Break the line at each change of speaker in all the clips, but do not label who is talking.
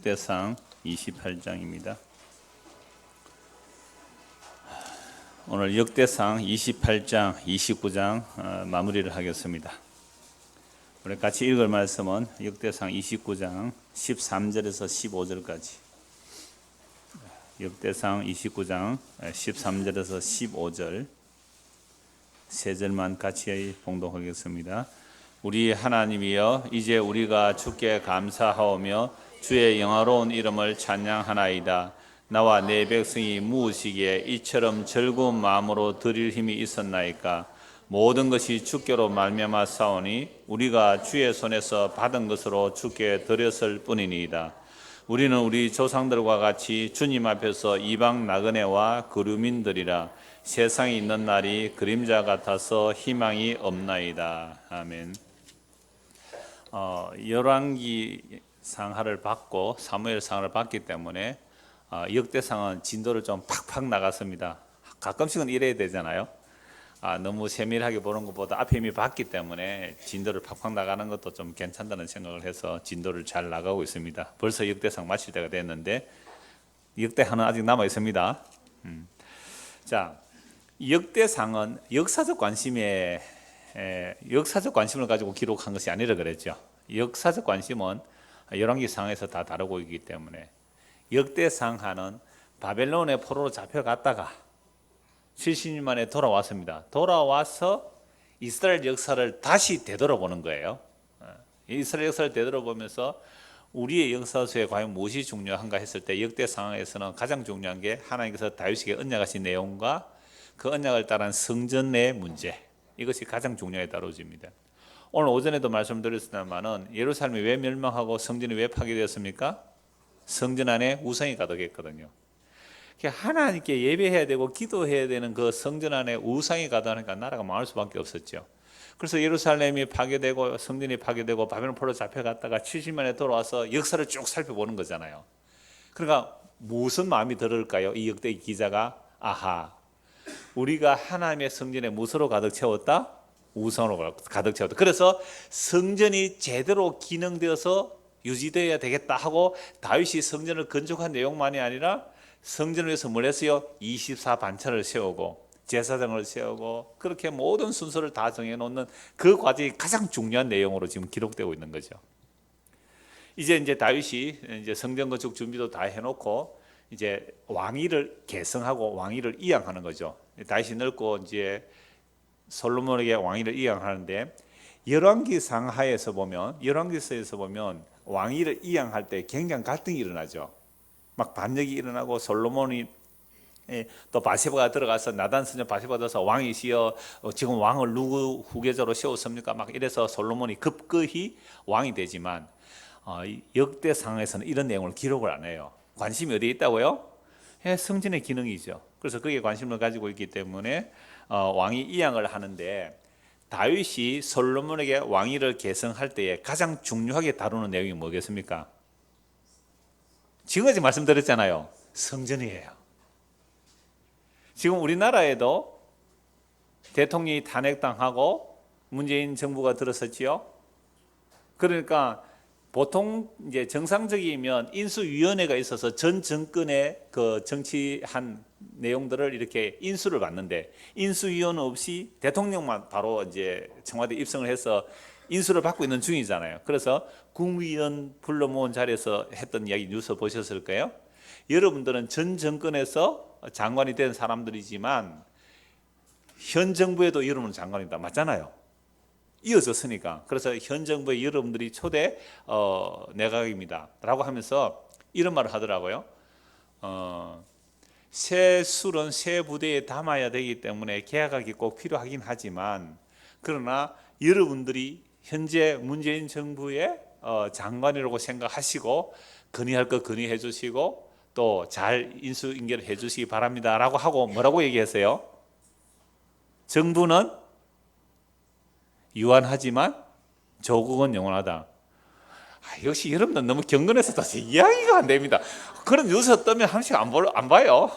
역대상 28장입니다. 오늘 역대상 28장, 29장 마무리를 하겠습니다. 우리 같이 읽을 말씀은 역대상 29장 13절에서 15절까지. 역대상 29장 13절에서 15절 세 절만 같이 봉독하겠습니다. 우리 하나님이여, 이제 우리가 주께 감사하오며 주의 영화로운 이름을 찬양하나이다. 나와 내 백성이 무엇이기에 이처럼 즐거운 마음으로 드릴 힘이 있었나이까. 모든 것이 주께로 말미암아 싸우니 우리가 주의 손에서 받은 것으로 주께 드렸을 뿐이니이다. 우리는 우리 조상들과 같이 주님 앞에서 이방 나그네와 그류민들이라. 세상에 있는 날이 그림자 같아서 희망이 없나이다. 아멘. 열왕기 상하를 받고 사무엘 상을 받기 때문에 역대상은 진도를 좀 팍팍 나갔습니다. 가끔씩은 이래야 되잖아요. 너무 세밀하게 보는 것보다 앞에 이미 봤기 때문에 진도를 팍팍 나가는 것도 좀 괜찮다는 생각을 해서 진도를 잘 나가고 있습니다. 벌써 역대상 마칠 때가 됐는데 역대하는 아직 남아 있습니다. 자, 역대상은 역사적 관심을 가지고 기록한 것이 아니라 그랬죠. 역사적 관심은 열왕기상에서 다 다루고 있기 때문에 역대상하는 바벨론의 포로로 잡혀갔다가 70년 만에 돌아왔습니다. 돌아와서 이스라엘 역사를 다시 되돌아보는 거예요. 이스라엘 역사를 되돌아보면서 우리의 역사서에 과연 무엇이 중요한가 했을 때 역대상에서는 가장 중요한 게 하나님께서 다윗에게 언약하신 내용과 그 언약을 따른 성전의 문제, 이것이 가장 중요하게 다뤄집니다. 오늘 오전에도 말씀드렸습니다만은 예루살렘이 왜 멸망하고 성전이 왜 파괴되었습니까? 성전 안에 우상이 가득했거든요. 하나님께 예배해야 되고 기도해야 되는 그 성전 안에 우상이 가득하니까 나라가 망할 수밖에 없었죠. 그래서 예루살렘이 파괴되고 성전이 파괴되고 바벨론 포로로 잡혀갔다가 70년에 돌아와서 역사를 쭉 살펴보는 거잖아요. 그러니까 무슨 마음이 들을까요? 이 역대 기자가 우리가 하나님의 성전에 무엇으로 가득 채웠다? 우상으로 가득 채웠다. 그래서 성전이 제대로 기능되어서 유지되어야 되겠다 하고 다윗이 성전을 건축한 내용만이 아니라 성전을 위해서 뭘 했어요? 24반차를 세우고 제사장을 세우고 그렇게 모든 순서를 다 정해놓는 그 과정이 가장 중요한 내용으로 지금 기록되고 있는 거죠. 이제 다윗이 이제 성전 건축 준비도 다 해놓고 이제 왕위를 계승하고 왕위를 이양하는 거죠. 다윗이 늙고 이제 솔로몬에게 왕위를 이양하는데 열왕기상 하에서 보면 열왕기서에서 보면 왕위를 이양할 때 굉장히 갈등이 일어나죠. 막 반역이 일어나고 솔로몬이 또 바세바가 들어가서 나단 선녀 바세바가 들어서 왕이시여 지금 왕을 누구 후계자로 세웠습니까? 막 이래서 솔로몬이 급거히 왕이 되지만 역대상에서는 이런 내용을 기록을 안 해요. 관심이 어디에 있다고요? 성전의 기능이죠. 그래서 거기에 관심을 가지고 있기 때문에 왕위 이양을 하는데 다윗이 솔로몬에게 왕위를 계승할 때에 가장 중요하게 다루는 내용이 뭐겠습니까? 지금까지 말씀드렸잖아요. 성전이에요. 지금 우리나라에도 대통령이 탄핵당하고 문재인 정부가 들어섰지요. 그러니까 보통 이제 정상적이면 인수위원회가 있어서 전 정권의 그 정치한 내용들을 이렇게 인수를 받는데 인수위원회 없이 대통령만 바로 이제 청와대 입성을 해서 인수를 받고 있는 중이잖아요. 그래서 국무위원 불러 모은 자리에서 했던 이야기 뉴스 보셨을 거예요. 여러분들은 전 정권에서 장관이 된 사람들이지만 현 정부에도 여러분은 장관이다. 맞잖아요. 이어졌으니까. 그래서 현 정부의 여러분들이 초대 내각입니다 라고 하면서 이런 말을 하더라고요. 새 술은 새 부대에 담아야 되기 때문에 계약하기 꼭 필요하긴 하지만 그러나 여러분들이 현재 문재인 정부의 장관이라고 생각하시고 건의할 거 건의해 주시고 또 잘 인수인계를 해 주시기 바랍니다 라고 하고 뭐라고 얘기했어요? 정부는 유한하지만 조국은 영원하다. 역시 여러분들 너무 경건해서 다시 이야기가 안 됩니다. 그런 뉴스 뜨면 한 번씩 안 봐요.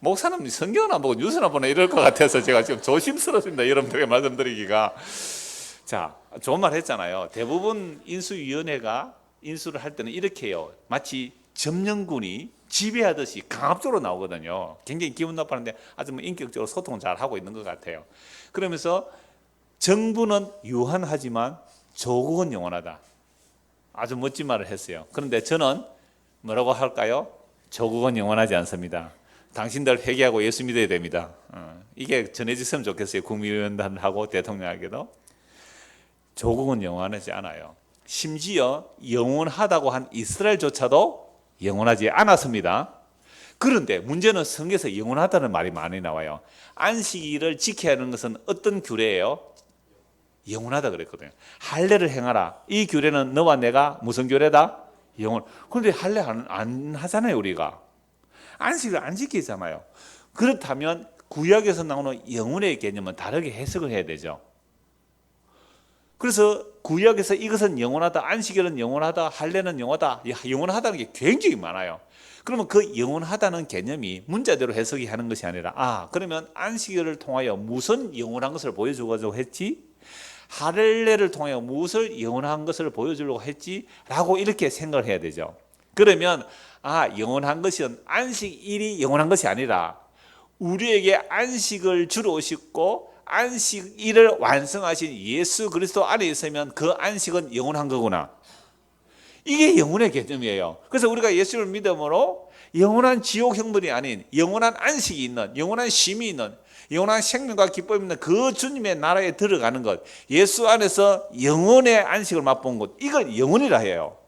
목사님 성경은 안 보고 뉴스나 보나 이럴 것 같아서 제가 지금 조심스럽습니다. 여러분들에게 말씀드리기가. 자, 좋은 말 했잖아요. 대부분 인수위원회가 인수를 할 때는 이렇게 해요. 마치 점령군이 지배하듯이 강압적으로 나오거든요. 굉장히 기분 나빠하는데 아주 뭐 인격적으로 소통을 잘 하고 있는 것 같아요. 그러면서 정부는 유한하지만 조국은 영원하다. 아주 멋진 말을 했어요. 그런데 저는 뭐라고 할까요? 조국은 영원하지 않습니다. 당신들 회개하고 예수 믿어야 됩니다. 이게 전해졌으면 좋겠어요. 국민의원단하고 대통령에게도. 조국은 영원하지 않아요. 심지어 영원하다고 한 이스라엘조차도 영원하지 않았습니다. 그런데 문제는 성경에서 영원하다는 말이 많이 나와요. 안식일을 지켜야 하는 것은 어떤 규례예요? 영원하다 그랬거든요. 할례를 행하라. 이 규례는 너와 내가 무슨 규례다? 영원. 그런데 할례 안 하잖아요, 우리가. 안식을 안 지키잖아요. 그렇다면 구약에서 나오는 영혼의 개념은 다르게 해석을 해야 되죠. 그래서 구약에서 이것은 영원하다, 안식일은 영원하다, 할례는 영원하다, 영원하다는 게 굉장히 많아요. 그러면 그 영원하다는 개념이 문자대로 해석이 하는 것이 아니라 그러면 안식일을 통하여 무슨 영원한 것을 보여주려고 했지? 할례를 통하여 무엇을 영원한 것을 보여주려고 했지? 라고 이렇게 생각을 해야 되죠. 그러면 영원한 것은 안식일이 영원한 것이 아니라 우리에게 안식을 주러 오셨고 안식일을 완성하신 예수 그리스도 안에 있으면 그 안식은 영원한 거구나. 이게 영혼의 개념이에요. 그래서 우리가 예수를 믿음으로 영원한 지옥 형벌이 아닌 영원한 안식이 있는, 영원한 쉼이 있는, 영원한 생명과 기쁨이 있는 그 주님의 나라에 들어가는 것, 예수 안에서 영원의 안식을 맛본 것, 이걸 영원이라 해요.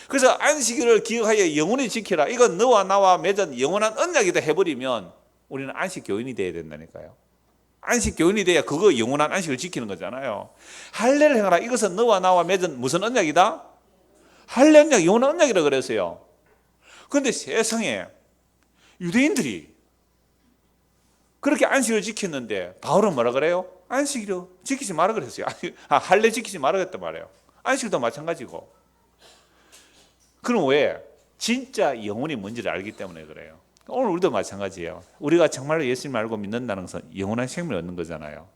그래서 안식일을 기억하여 영원히 지키라. 이건 너와 나와 맺은 영원한 언약이다 해버리면 우리는 안식 교인이 돼야 된다니까요. 안식 교인이 돼야 그거 영원한 안식을 지키는 거잖아요. 할례를 행하라. 이것은 너와 나와 맺은 무슨 언약이다? 할례 언약, 영원한 언약이라 그랬어요. 그런데 세상에 유대인들이 그렇게 안식을 지켰는데 바울은 뭐라 그래요? 안식일을 지키지 마라 그랬어요. 할례 지키지 마라 그랬단 말이에요. 안식도 마찬가지고. 그럼 왜? 진짜 영혼이 뭔지를 알기 때문에 그래요. 오늘 우리도 마찬가지예요. 우리가 정말로 예수님 알고 믿는다는 것은 영원한 생명을 얻는 거잖아요.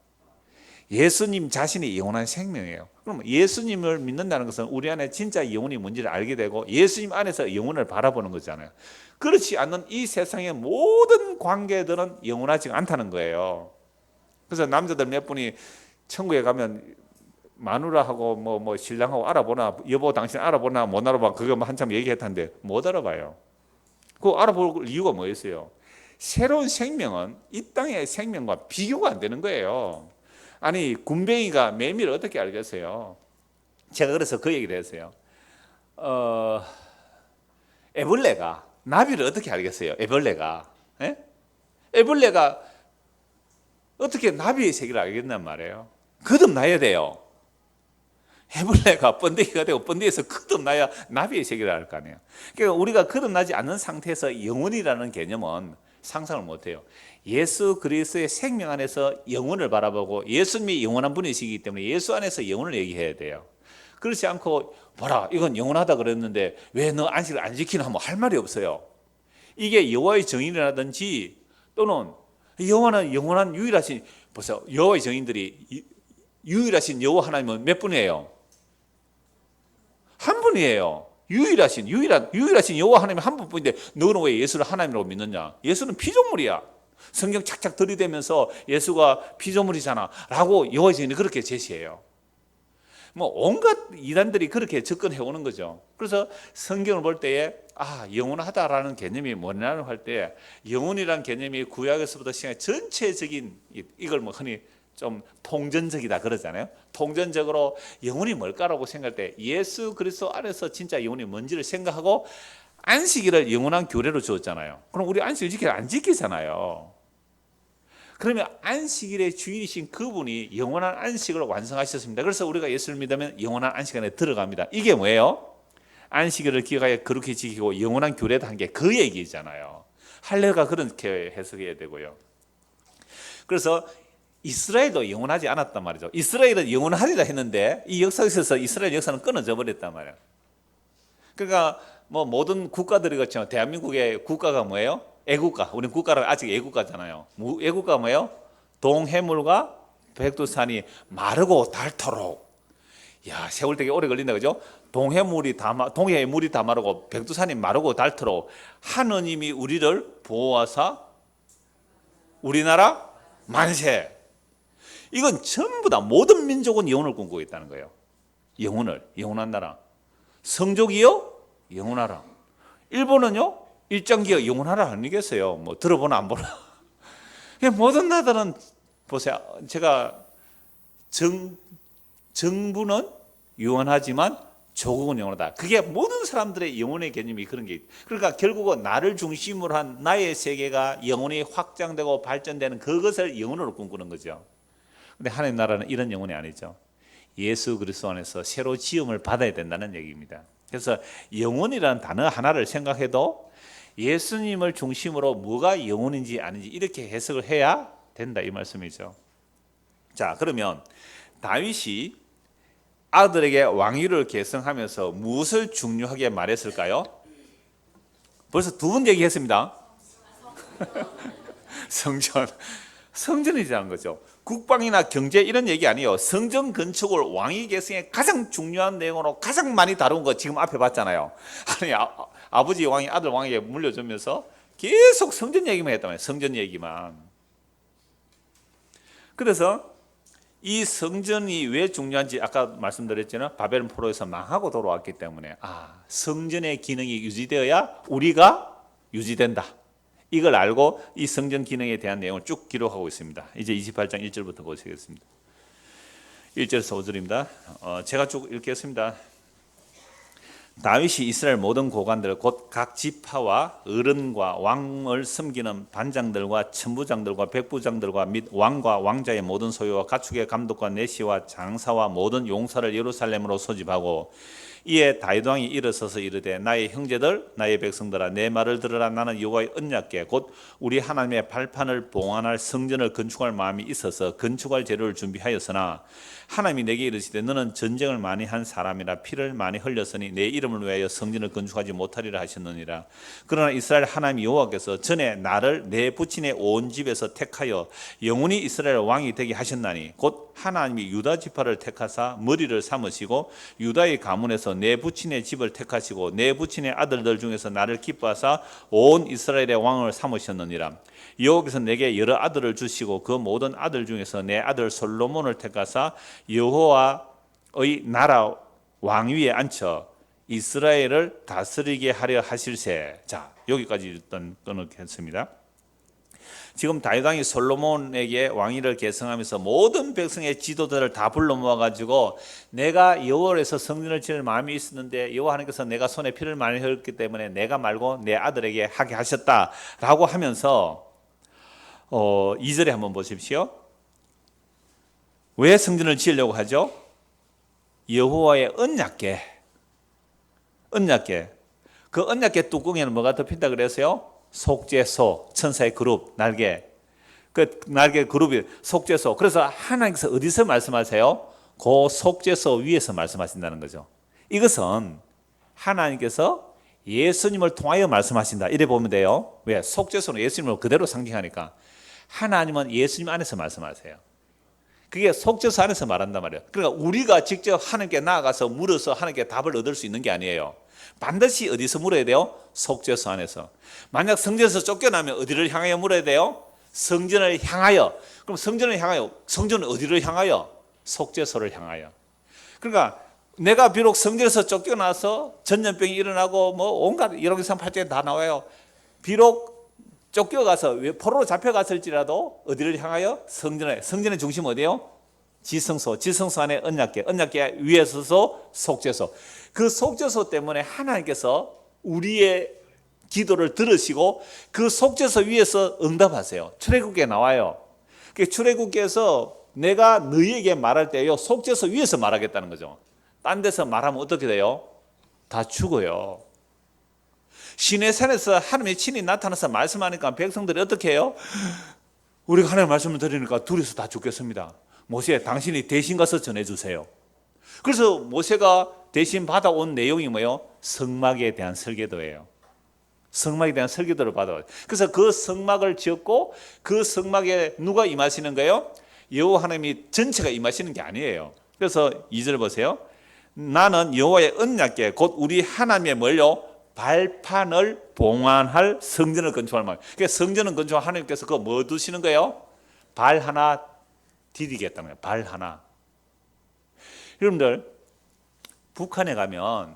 예수님 자신이 영원한 생명이에요. 그럼 예수님을 믿는다는 것은 우리 안에 진짜 영혼이 뭔지를 알게 되고 예수님 안에서 영혼을 바라보는 거잖아요. 그렇지 않는 이 세상의 모든 관계들은 영원하지 않다는 거예요. 그래서 남자들 몇 분이 천국에 가면 마누라하고 뭐 신랑하고 알아보나, 여보 당신 알아보나 못 알아봐, 그거 한참 얘기했던데 못 알아봐요. 그거 알아볼 이유가 뭐였어요? 새로운 생명은 이 땅의 생명과 비교가 안 되는 거예요. 아니 군뱅이가 매미를 어떻게 알겠어요? 제가 그래서 그 얘기를 했어요. 애벌레가 나비를 어떻게 알겠어요? 애벌레가 애벌레가 어떻게 나비의 세계를 알겠단 말이에요? 거듭나야 돼요. 애벌레가 번데기가 되고 번데기에서 거듭나야 나비의 세계를 알 거 아니에요. 그러니까 우리가 거듭나지 않는 상태에서 영혼이라는 개념은 상상을 못해요. 예수 그리스도의 생명 안에서 영혼을 바라보고 예수님이 영원한 분이시기 때문에 예수 안에서 영혼을 얘기해야 돼요. 그렇지 않고 봐라 이건 영원하다 그랬는데 왜 너 안식을 안 지키나 하면 할 말이 없어요. 이게 여호와의 정인이라든지 또는 여호와는 영원한 유일하신, 보세요. 여호와의 정인들이 유일하신 여호와 하나님은 몇 분이에요? 한 분이에요. 유일하신 여호와 하나님 한 분뿐인데 너는 왜 예수를 하나님으로 믿느냐? 예수는 피조물이야. 성경 착착 들이대면서 예수가 피조물이잖아 라고 여호와의 증인이 그렇게 제시해요. 뭐 온갖 이단들이 그렇게 접근해 오는 거죠. 그래서 성경을 볼 때에 영원하다라는 개념이 뭐냐고 할 때 영혼이라는 개념이 구약에서부터 신약 전체적인 이걸 뭐 흔히 좀 통전적이다 그러잖아요. 통전적으로 영혼이 뭘까라고 생각할 때 예수 그리스도 안에서 진짜 영혼이 뭔지를 생각하고 안식일을 영원한 규례로 주었잖아요. 그럼 우리 안식일 지키지 안 지키잖아요. 그러면 안식일의 주인이신 그분이 영원한 안식을 완성하셨습니다. 그래서 우리가 예수를 믿으면 영원한 안식 안에 들어갑니다. 이게 뭐예요? 안식일을 기억하여 그렇게 지키고 영원한 규례도 한 게 그 얘기잖아요. 할례가 그렇게 해석해야 되고요. 그래서 이스라엘도 영원하지 않았단 말이죠. 이스라엘은 영원하리라 했는데 이 역사에서 이스라엘 역사는 끊어져 버렸단 말이에요. 그러니까 뭐 모든 국가들이 그렇죠. 대한민국의 국가가 뭐예요? 애국가. 우리 국가는 아직 애국가잖아요. 애국가 뭐예요? 동해물과 백두산이 마르고 닳도록. 야, 세월 되게 오래 걸린다 그죠? 동해의 물이 다 마르고 백두산이 마르고 닳도록 하느님이 우리를 보호하사 우리나라 만세. 이건 전부 다 모든 민족은 영혼을 꿈꾸고 있다는 거예요. 영원한 나라. 성족이요? 영원하라. 일본은요? 일장기가 영원하라 아니겠어요? 뭐 들어보나 안 보나? 모든 나라들은 보세요. 제가 정부는 영원하지만 조국은 영원하다. 그게 모든 사람들의 영혼의 개념이 그런 게 있다. 그러니까 결국은 나를 중심으로 한 나의 세계가 영원히 확장되고 발전되는 그것을 영혼으로 꿈꾸는 거죠. 근데 하나님 나라는 이런 영혼이 아니죠. 예수 그리스도 안에서 새로 지음을 받아야 된다는 얘기입니다. 그래서 영혼이라는 단어 하나를 생각해도 예수님을 중심으로 뭐가 영혼인지 아닌지 이렇게 해석을 해야 된다 이 말씀이죠. 자, 그러면 다윗이 아들에게 왕위를 계승하면서 무엇을 중요하게 말했을까요? 벌써 두 번 얘기했습니다. 성전이라는 거죠. 국방이나 경제 이런 얘기 아니에요. 성전 건축을 왕위 계승의 가장 중요한 내용으로 가장 많이 다룬 거 지금 앞에 봤잖아요. 아니, 아버지 왕이 아들 왕에게 물려주면서 계속 성전 얘기만 했단 말이에요. 성전 얘기만. 그래서 이 성전이 왜 중요한지 아까 말씀드렸잖아요. 바벨론 포로에서 망하고 돌아왔기 때문에 성전의 기능이 유지되어야 우리가 유지된다. 이걸 알고 이 성전 기능에 대한 내용을 쭉 기록하고 있습니다. 이제 28장 1절부터 보시겠습니다. 1절에서 5절입니다. 제가 쭉 읽겠습니다. 다윗이 이스라엘 모든 고관들 곧 각 지파와 어른과 왕을 섬기는 반장들과 천부장들과 백부장들과 및 왕과 왕자의 모든 소유와 가축의 감독과 내시와 장사와 모든 용사를 예루살렘으로 소집하고 이에 다윗 왕이 일어서서 이르되 나의 형제들 나의 백성들아 내 말을 들으라. 나는 여호와의 언약궤 곧 우리 하나님의 발판을 봉안할 성전을 건축할 마음이 있어서 건축할 재료를 준비하였으나 하나님이 내게 이르시되 너는 전쟁을 많이 한 사람이라 피를 많이 흘렸으니 내 이름을 위하여 성전을 건축하지 못하리라 하셨느니라. 그러나 이스라엘 하나님 여호와께서 전에 나를 내 부친의 온 집에서 택하여 영원히 이스라엘 왕이 되게 하셨나니 곧 하나님이 유다 지파를 택하사 머리를 삼으시고 유다의 가문에서 내 부친의 집을 택하시고 내 부친의 아들들 중에서 나를 기뻐하사 온 이스라엘의 왕을 삼으셨느니라. 여호와께서 내게 여러 아들을 주시고 그 모든 아들 중에서 내 아들 솔로몬을 택하사 여호와의 나라 왕위에 앉혀 이스라엘을 다스리게 하려 하실세. 자, 여기까지 일단 끊겠습니다. 지금 다윗 왕이 솔로몬에게 왕위를 계승하면서 모든 백성의 지도자를 다 불러 모아가지고 내가 여호와에서 성전을 지을 마음이 있었는데 여호와 하나님께서 내가 손에 피를 많이 흘렸기 때문에 내가 말고 내 아들에게 하게 하셨다라고 하면서 2절에 한번 보십시오. 왜 성전을 지으려고 하죠? 여호와의 언약궤. 그 언약궤 뚜껑에는 뭐가 덮인다 그랬어요? 속죄소, 천사의 그룹, 날개. 그 날개 그룹이 속죄소. 그래서 하나님께서 어디서 말씀하세요? 그 속죄소 위에서 말씀하신다는 거죠. 이것은 하나님께서 예수님을 통하여 말씀하신다. 이래 보면 돼요. 왜? 속죄소는 예수님을 그대로 상징하니까. 하나님은 예수님 안에서 말씀하세요. 그게 속죄소 안에서 말한단 말이에요. 그러니까 우리가 직접 하나님께 나아가서 물어서 하나님께 답을 얻을 수 있는 게 아니에요. 반드시 어디서 물어야 돼요? 속죄소 안에서. 만약 성전에서 쫓겨나면 어디를 향하여 물어야 돼요? 성전을 향하여. 그럼 성전을 향하여, 성전은 어디를 향하여? 속죄소를 향하여. 그러니까 내가 비록 성전에서 쫓겨나서 전염병이 일어나고 뭐 온갖 여러 개 상팔자에 다 나와요. 비록 쫓겨가서 포로로 잡혀갔을지라도 어디를 향하여? 성전의 중심 어디예요? 지성소 안에 언약궤 위에 서서 속죄소. 그 속죄소 때문에 하나님께서 우리의 기도를 들으시고 그 속죄소 위에서 응답하세요. 출애굽기에 나와요. 출애굽기에서 내가 너희에게 말할 때요 속죄소 위에서 말하겠다는 거죠. 딴 데서 말하면 어떻게 돼요? 다 죽어요. 시내산에서 하나님이 친히 나타나서 말씀하니까 백성들이 어떻게 해요? 우리가 하나님 말씀을 드리니까 둘이서 다 죽겠습니다. 모세, 당신이 대신 가서 전해주세요. 그래서 모세가 대신 받아온 내용이 뭐예요? 성막에 대한 설계도예요. 성막에 대한 설계도를 받아와요. 그래서 그 성막을 지었고 그 성막에 누가 임하시는 거예요? 여호와 하나님이 전체가 임하시는 게 아니에요. 그래서 2절 보세요. 나는 여호와의 언약궤 곧 우리 하나님의 뭘요? 발판을 봉안할 성전을 건축할 말. 그러니까 성전을 건축할 하나님께서 그거 뭐 두시는 거예요? 발 하나 디디겠다는 거예요. 발 하나. 여러분들 북한에 가면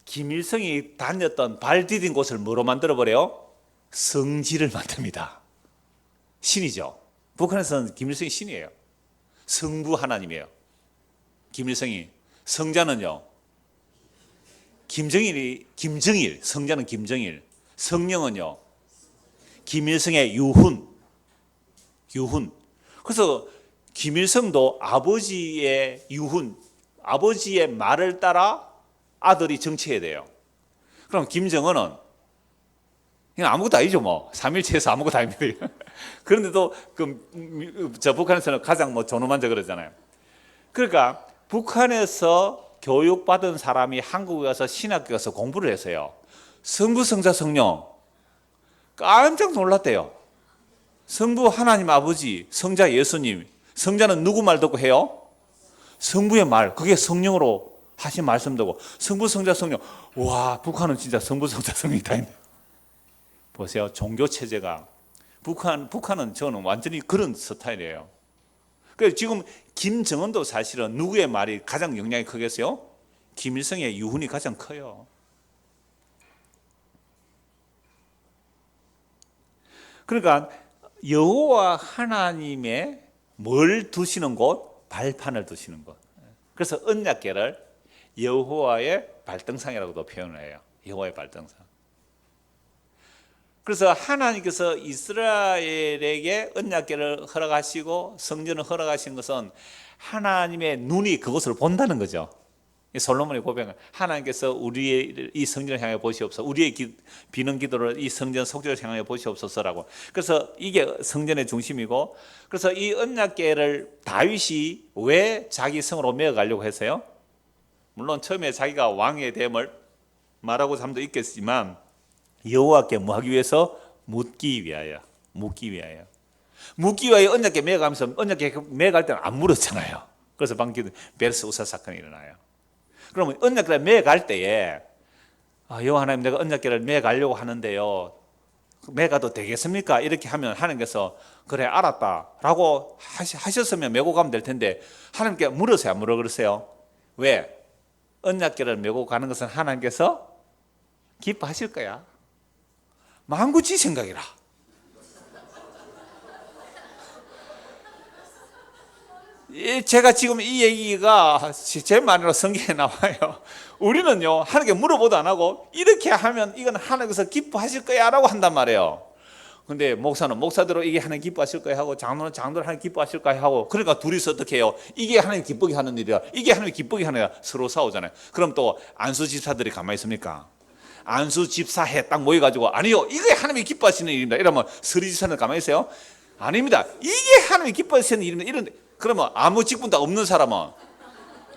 김일성이 다녔던 발 디딘 곳을 뭐로 만들어 버려요? 성지를 만듭니다. 신이죠. 북한에서는 김일성이 신이에요. 성부 하나님이에요. 김일성이. 성자는요 김정일, 성자는 김정일, 성령은요 김일성의 유훈. 그래서 김일성도 아버지의 유훈, 아버지의 말을 따라 아들이 정치해야 돼요. 그럼 김정은은 그냥 아무것도 아니죠, 뭐. 3.1체에서 아무것도 아닙니다. 그런데도 저 북한에서는 가장 뭐 존엄한 자 그러잖아요. 그러니까 북한에서 교육받은 사람이 한국에 가서 신학교 가서 공부를 했어요. 성부, 성자, 성령. 깜짝 놀랐대요. 성부 하나님 아버지, 성자 예수님. 성자는 누구 말 듣고 해요? 성부의 말. 그게 성령으로 하신 말씀되고 성부, 성자, 성령. 와, 북한은 진짜 성부, 성자, 성령이 다 있네. 보세요. 종교 체제가 북한은 저는 완전히 그런 스타일이에요. 그래서 지금 김정은도 사실은 누구의 말이 가장 영향이 크겠어요? 김일성의 유훈이 가장 커요. 그러니까 여호와 하나님의 뭘 두시는 곳? 발판을 두시는 곳. 그래서 언약궤를 여호와의 발등상이라고도 표현을 해요. 여호와의 발등상. 그래서 하나님께서 이스라엘에게 언약궤를 허락하시고 성전을 허락하신 것은 하나님의 눈이 그것을 본다는 거죠. 솔로몬이 고백한 하나님께서 우리의 이 성전을 향해 보시옵소서, 우리의 비는 기도를 이 성전 속죄를 향해 보시옵소서라고. 그래서 이게 성전의 중심이고, 그래서 이 언약궤를 다윗이 왜 자기 성으로 메어가려고 했어요? 물론 처음에 자기가 왕의 됨을 말하고 잠도 있겠지만 여호와께 뭐 하기 위해서? 묻기 위하여. 언약궤 메어가면서 언약궤 메어갈 때는 안 물었잖아요. 그래서 방금 베르스 우사 사건이 일어나요. 그러면 언약궤를 메어갈 때에 여호와 하나님, 내가 언약궤를 메어가려고 하는데요, 메어가도 되겠습니까? 이렇게 하면 하나님께서 그래 알았다라고 하셨으면 메고 가면 될 텐데 하나님께 물으세요, 안 물어 그러세요? 왜? 언약궤를 메고 가는 것은 하나님께서 기뻐하실 거야. 만구지 생각이라. 제가 지금 이 얘기가 제 말로 성경에 나와요. 우리는요 하나님께 물어보도 안 하고 이렇게 하면 이건 하나님께서 기뻐하실 거야 라고 한단 말이에요. 근데 목사는 목사대로 이게 하나님 기뻐하실 거야 하고, 장로는 장로를 하나님 기뻐하실 거야 하고, 그러니까 둘이서 어떻게 해요? 이게 하나님 기쁘게 하는 일이야, 이게 하나님 기쁘게 하는 일이야, 서로 싸우잖아요. 그럼 또 안수 집사들이 가만히 있습니까? 안수 집사회 딱 모여가지고 아니요 이게 하나님이 기뻐하시는 일입니다 이러면 서리 집사는 가만히 있어요? 아닙니다, 이게 하나님이 기뻐하시는 일입니다 이런데, 그러면 아무 직분도 없는 사람은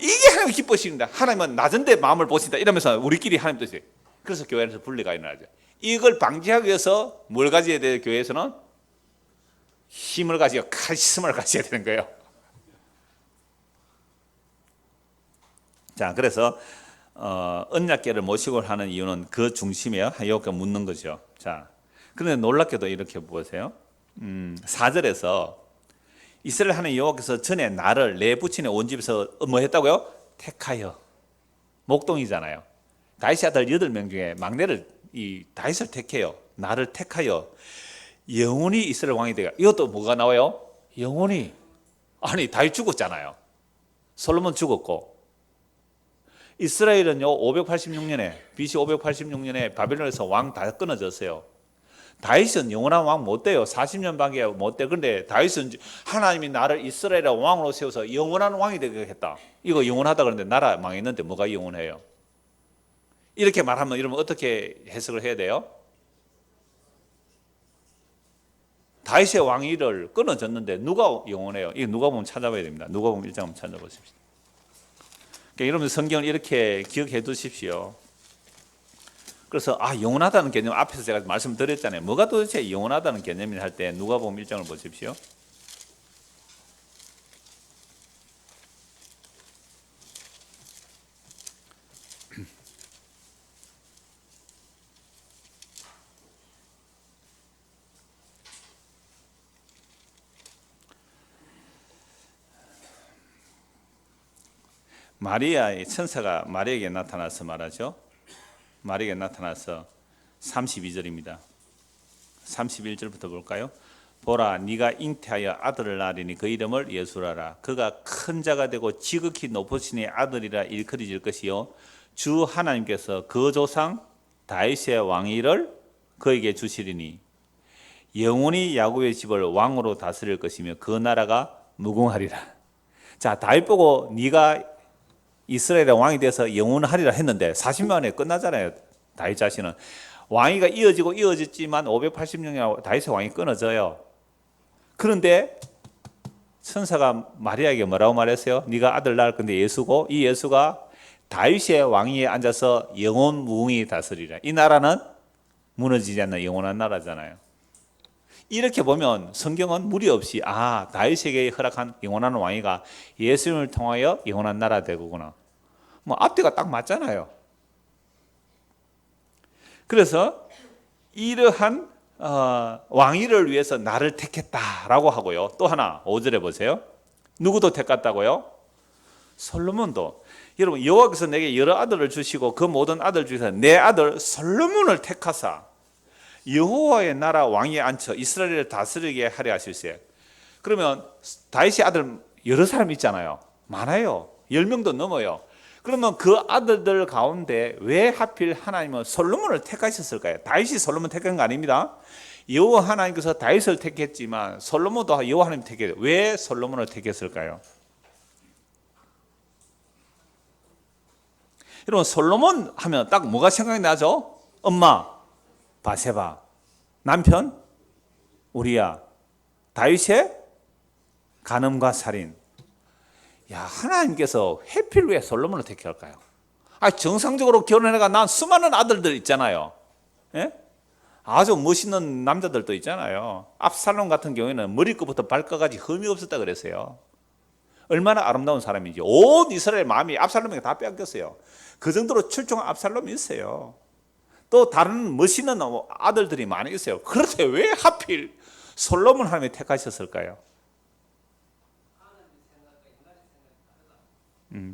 이게 하나님이 기뻐하십니다, 하나님은 낮은데 마음을 보신다 이러면서 우리끼리 하나님 뜻이에요. 그래서 교회에서 분리가 일어나죠. 이걸 방지하기 위해서 뭘 가져야 돼요? 교회에서는 힘을 가지고 카리스마를 가져야 되는 거예요. 자, 그래서 언약궤를 모시고 하는 이유는 그 중심에 여호와께 묻는 거죠. 자, 그런데 놀랍게도 이렇게 보세요. 4절에서 이스라엘 하나님 여호와께서 전에 나를 내 부친의 온 집에서 뭐 했다고요? 택하여. 목동이잖아요. 다윗의 아들 8명 중에 막내를 이 다윗을 택해요. 나를 택하여 영원히 이스라엘 왕이 되게. 이것도 뭐가 나와요? 영원히. 아니 다윗 죽었잖아요. 솔로몬 죽었고. 이스라엘은요 586년에 BC 586년에 바벨론에서 왕 다 끊어졌어요. 다윗은 영원한 왕 못 돼요. 40년밖에 못 돼. 그런데 다윗은 하나님이 나를 이스라엘의 왕으로 세워서 영원한 왕이 되겠다. 이거 영원하다 그러는데 나라 망했는데 뭐가 영원해요? 이렇게 말하면 여러분 어떻게 해석을 해야 돼요? 다윗의 왕위를 끊어졌는데 누가 영원해요? 이거 누가복음 찾아봐야 됩니다. 누가복음 1장 한번 찾아보십시오. 그러니까 여러분 성경을 이렇게 기억해 두십시오. 그래서 영원하다는 개념 앞에서 제가 말씀드렸잖아요. 뭐가 도대체 영원하다는 개념이 할 때 누가복음 1장을 보십시오. 마리아의 천사가 마리아에게 나타나서 말하죠. 마리아에게 나타나서 32절입니다. 31절부터 볼까요? 보라, 네가 잉태하여 아들을 낳으리니 그 이름을 예수라라. 그가 큰 자가 되고 지극히 높으시니 아들이라 일컬어질 것이요 주 하나님께서 그 조상 다윗의 왕위를 그에게 주시리니 영원히 야곱의 집을 왕으로 다스릴 것이며 그 나라가 무궁하리라. 자, 다윗 보고 네가 이스라엘의 왕이 돼서 영원하리라 했는데 40년 만에 끝나잖아요. 다윗 자신은 왕위가 이어졌지만 580년이나 다윗의 왕이 끊어져요. 그런데 천사가 마리아에게 뭐라고 말했어요? 네가 아들 낳을 건데 예수고, 이 예수가 다윗의 왕위에 앉아서 영원 무궁히 다스리라. 이 나라는 무너지지 않는 영원한 나라잖아요. 이렇게 보면 성경은 무리 없이 다윗에게 허락한 영원한 왕위가 예수님을 통하여 영원한 나라 되구나. 뭐 앞뒤가 딱 맞잖아요. 그래서 이러한 왕위를 위해서 나를 택했다라고 하고요. 또 하나 5절에 보세요. 누구도 택했다고요? 솔로몬도. 여러분, 여호와께서 내게 여러 아들을 주시고 그 모든 아들 중에서 내 아들 솔로몬을 택하사 여호와의 나라 왕위에 앉혀 이스라엘을 다스리게 하려 하실세. 그러면 다윗의 아들 여러 사람 있잖아요. 많아요. 10명도 넘어요. 그러면 그 아들들 가운데 왜 하필 하나님은 솔로몬을 택하셨을까요? 다윗이 솔로몬 택한 거 아닙니다. 여호와 하나님께서 다윗을 택했지만 솔로몬도 여호와 하나님 택했어요. 왜 솔로몬을 택했을까요? 여러분, 솔로몬 하면 딱 뭐가 생각이 나죠? 엄마 바세바, 남편 우리야, 다윗의 간음과 살인. 야, 하나님께서 해필 왜 솔로몬을 택할까요? 정상적으로 결혼해가 난 수많은 아들들 있잖아요. 예? 아주 멋있는 남자들도 있잖아요. 압살롬 같은 경우에는 머리끝부터 발끝까지 흠이 없었다 그랬어요. 얼마나 아름다운 사람인지 온 이스라엘 마음이 압살롬에게 다 빼앗겼어요. 그 정도로 출중한 압살롬이 있어요. 또 다른 멋있는 아들들이 많이 있어요. 그런데 왜 하필 솔로몬 하나님이 택하셨을까요?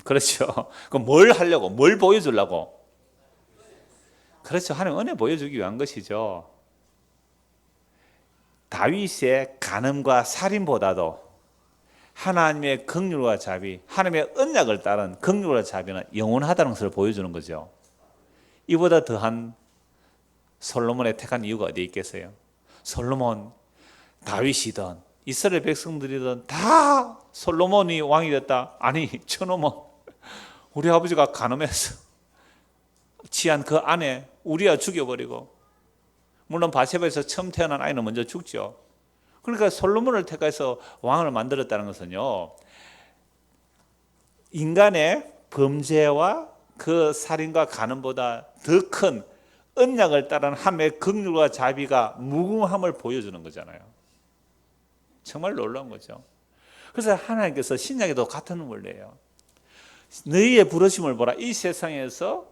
그렇죠. 그럼 뭘 하려고? 뭘 보여주려고? 그렇죠. 하나님 은혜 보여주기 위한 것이죠. 다윗의 간음과 살인보다도 하나님의 긍휼과 자비, 하나님의 언약을 따른 긍휼과 자비는 영원하다는 것을 보여주는 거죠. 이보다 더한 솔로몬의 택한 이유가 어디에 있겠어요? 솔로몬, 다윗이든 이스라엘 백성들이든 다 솔로몬이 왕이 됐다. 아니, 저놈은 우리 아버지가 간음해서 취한 그 아내 우리아 죽여버리고, 물론 바세바에서 처음 태어난 아이는 먼저 죽죠. 그러니까 솔로몬을 택해서 왕을 만들었다는 것은요, 인간의 범죄와 그 살인과 간음보다 더 큰 언약을 따른 하나님의 긍휼과 자비가 무궁함을 보여주는 거잖아요. 정말 놀라운 거죠. 그래서 하나님께서 신약에도 같은 원리예요. 너희의 부르심을 보라. 이 세상에서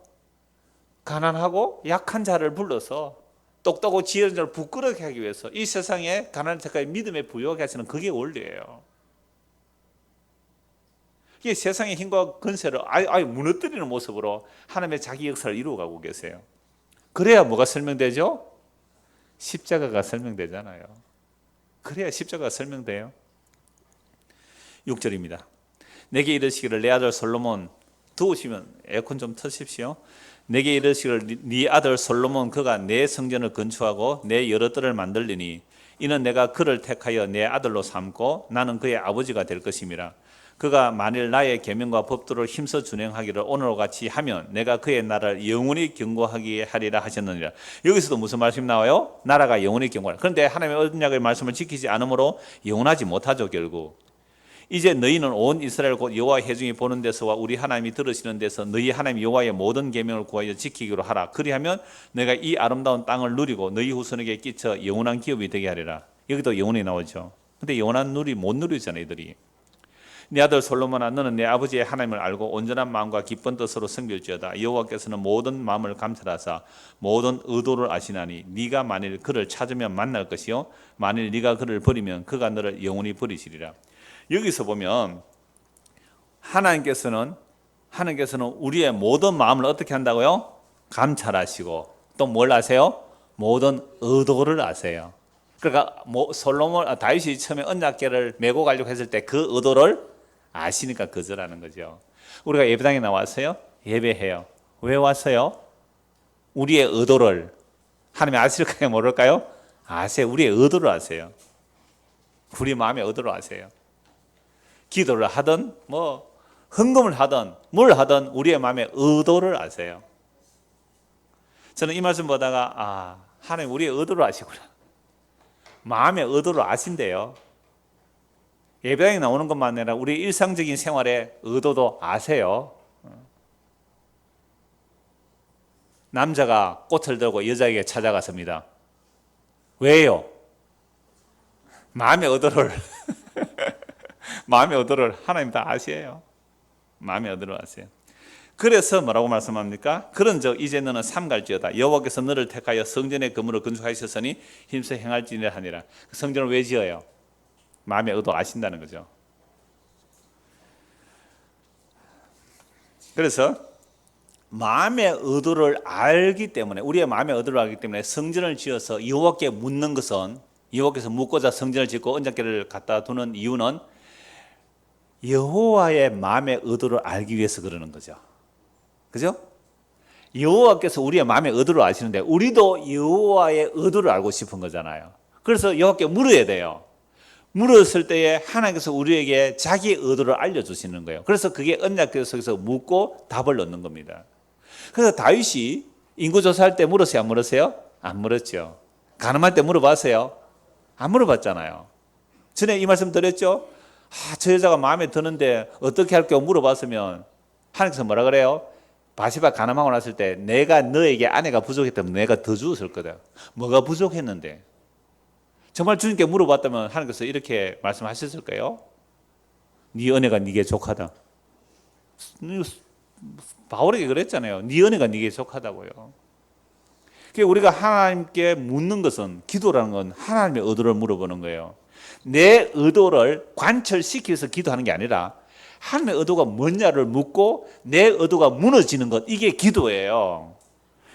가난하고 약한 자를 불러서 똑똑하고 지혜로운 자를 부끄럽게 하기 위해서 이 세상에 가난한 자까지 믿음에 부여하게 하시는 그게 원리예요. 이게 세상의 힘과 권세를 아예 무너뜨리는 모습으로 하나님의 자기 역사를 이루어가고 계세요. 그래야 뭐가 설명되죠? 십자가가 설명되잖아요. 그래야 십자가가 설명돼요. 6절입니다. 내게 이르시기를 내 아들 솔로몬, 더우시면 에어컨 좀 트십시오. 내게 이르시기를 네 아들 솔로몬 그가 내 성전을 건축하고 내 여러 뜰을 만들리니 이는 내가 그를 택하여 내 아들로 삼고 나는 그의 아버지가 될 것임이라. 그가 만일 나의 계명과 법도를 힘써 준행하기를 오늘과 같이 하면 내가 그의 나라를 영원히 경고하게 하리라 하셨느니라. 여기서도 무슨 말씀이 나와요? 나라가 영원히 경고하라. 그런데 하나님의 언약의 말씀을 지키지 않으므로 영원하지 못하죠. 결국 이제 너희는 온 이스라엘 곧 여호와 회중이 보는 데서와 우리 하나님이 들으시는 데서 너희 하나님 여호와의 모든 계명을 구하여 지키기로 하라. 그리하면 내가 이 아름다운 땅을 누리고 너희 후손에게 끼쳐 영원한 기업이 되게 하리라. 여기도 영원히 나오죠. 근데 영원한 누리 못 누리잖아요. 이들이. 네 아들 솔로몬아, 너는 내 아버지의 하나님을 알고 온전한 마음과 기쁜 뜻으로 섬길지어다. 여호와께서는 모든 마음을 감찰하사 모든 의도를 아시나니 네가 만일 그를 찾으면 만날 것이요 만일 네가 그를 버리면 그가 너를 영원히 버리시리라. 여기서 보면 하나님께서는 하나님께서는 우리의 모든 마음을 어떻게 한다고요? 감찰하시고 또 뭘 아세요? 모든 의도를 아세요. 그러니까 다윗이 처음에 언약궤를 메고 가려고 했을 때 그 의도를 아시니까 거절하는 거죠. 우리가 예배당에 나왔어요? 예배해요. 왜 왔어요? 우리의 의도를 하나님이 아실까요? 모를까요? 아세요. 우리의 의도를 아세요. 우리 마음의 의도를 아세요. 기도를 하든 헌금을 하든 뭘 하든 우리의 마음의 의도를 아세요. 저는 이 말씀 보다가 하나님 우리의 의도를 아시구나. 마음의 의도를 아신대요. 예배당에 나오는 것만 아니라 우리 일상적인 생활의 의도도 아세요. 남자가 꽃을 들고 여자에게 찾아갔습니다. 왜요? 마음의 의도를 마음의 의도를 하나님 다 아세요. 마음의 의도를 아세요. 그래서 뭐라고 말씀합니까? 그런즉 이제 너는 삼갈지어다. 여호와께서 너를 택하여 성전의 건물을 건축하셨으니 힘써 행할지니라 하니라. 성전을 왜 지어요? 마음의 의도 아신다는 거죠. 그래서 마음의 의도를 알기 때문에, 우리의 마음의 의도를 알기 때문에 성전을 지어서 여호와께 묻는 것은, 여호와께서 묻고자 성전을 짓고 언약궤를 갖다 두는 이유는 여호와의 마음의 의도를 알기 위해서 그러는 거죠. 그죠? 여호와께서 우리의 마음의 의도를 아시는데 우리도 여호와의 의도를 알고 싶은 거잖아요. 그래서 여호와께 물어야 돼요. 물었을 때에 하나님께서 우리에게 자기의 의도를 알려주시는 거예요. 그래서 그게 언약궤 속에서 묻고 답을 얻는 겁니다. 그래서 다윗이 인구조사할 때 물었어요? 안 물었어요? 안 물었죠. 간음할 때 물어봤어요? 안 물어봤잖아요. 전에 이 말씀 드렸죠? 저 여자가 마음에 드는데 어떻게 할게요? 물어봤으면 하나님께서 뭐라 그래요? 바시바 간음하고 났을 때 내가 너에게 아내가 부족했다면 내가 더 주었을 거다. 뭐가 부족했는데? 정말 주님께 물어봤다면 하나님께서 이렇게 말씀하셨을까요? 네 은혜가 네게 족하다. 바울에게 그랬잖아요. 네 은혜가 네게 족하다고요. 우리가 하나님께 묻는 것은, 기도라는 건 하나님의 의도를 물어보는 거예요. 내 의도를 관철시키기 위해서 기도하는 게 아니라 하나님의 의도가 뭐냐를 묻고 내 의도가 무너지는 것, 이게 기도예요.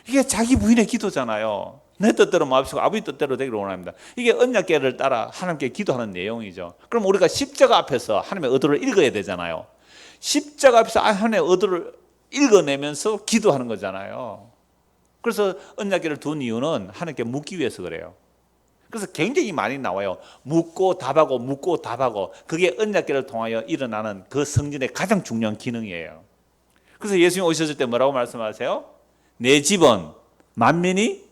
이게 자기 부인의 기도잖아요. 내 뜻대로 마옵시고 아버지 뜻대로 되기를 원합니다. 이게 언약궤를 따라 하나님께 기도하는 내용이죠. 그럼 우리가 십자가 앞에서 하나님의 의도를 읽어야 되잖아요. 십자가 앞에서 하나님의 의도를 읽어내면서 기도하는 거잖아요. 그래서 언약궤를 둔 이유는 하나님께 묻기 위해서 그래요. 그래서 굉장히 많이 나와요. 묻고 답하고 묻고 답하고. 그게 언약궤를 통하여 일어나는 그 성전의 가장 중요한 기능이에요. 그래서 예수님 오셨을 때 뭐라고 말씀하세요? 내 집은 만민이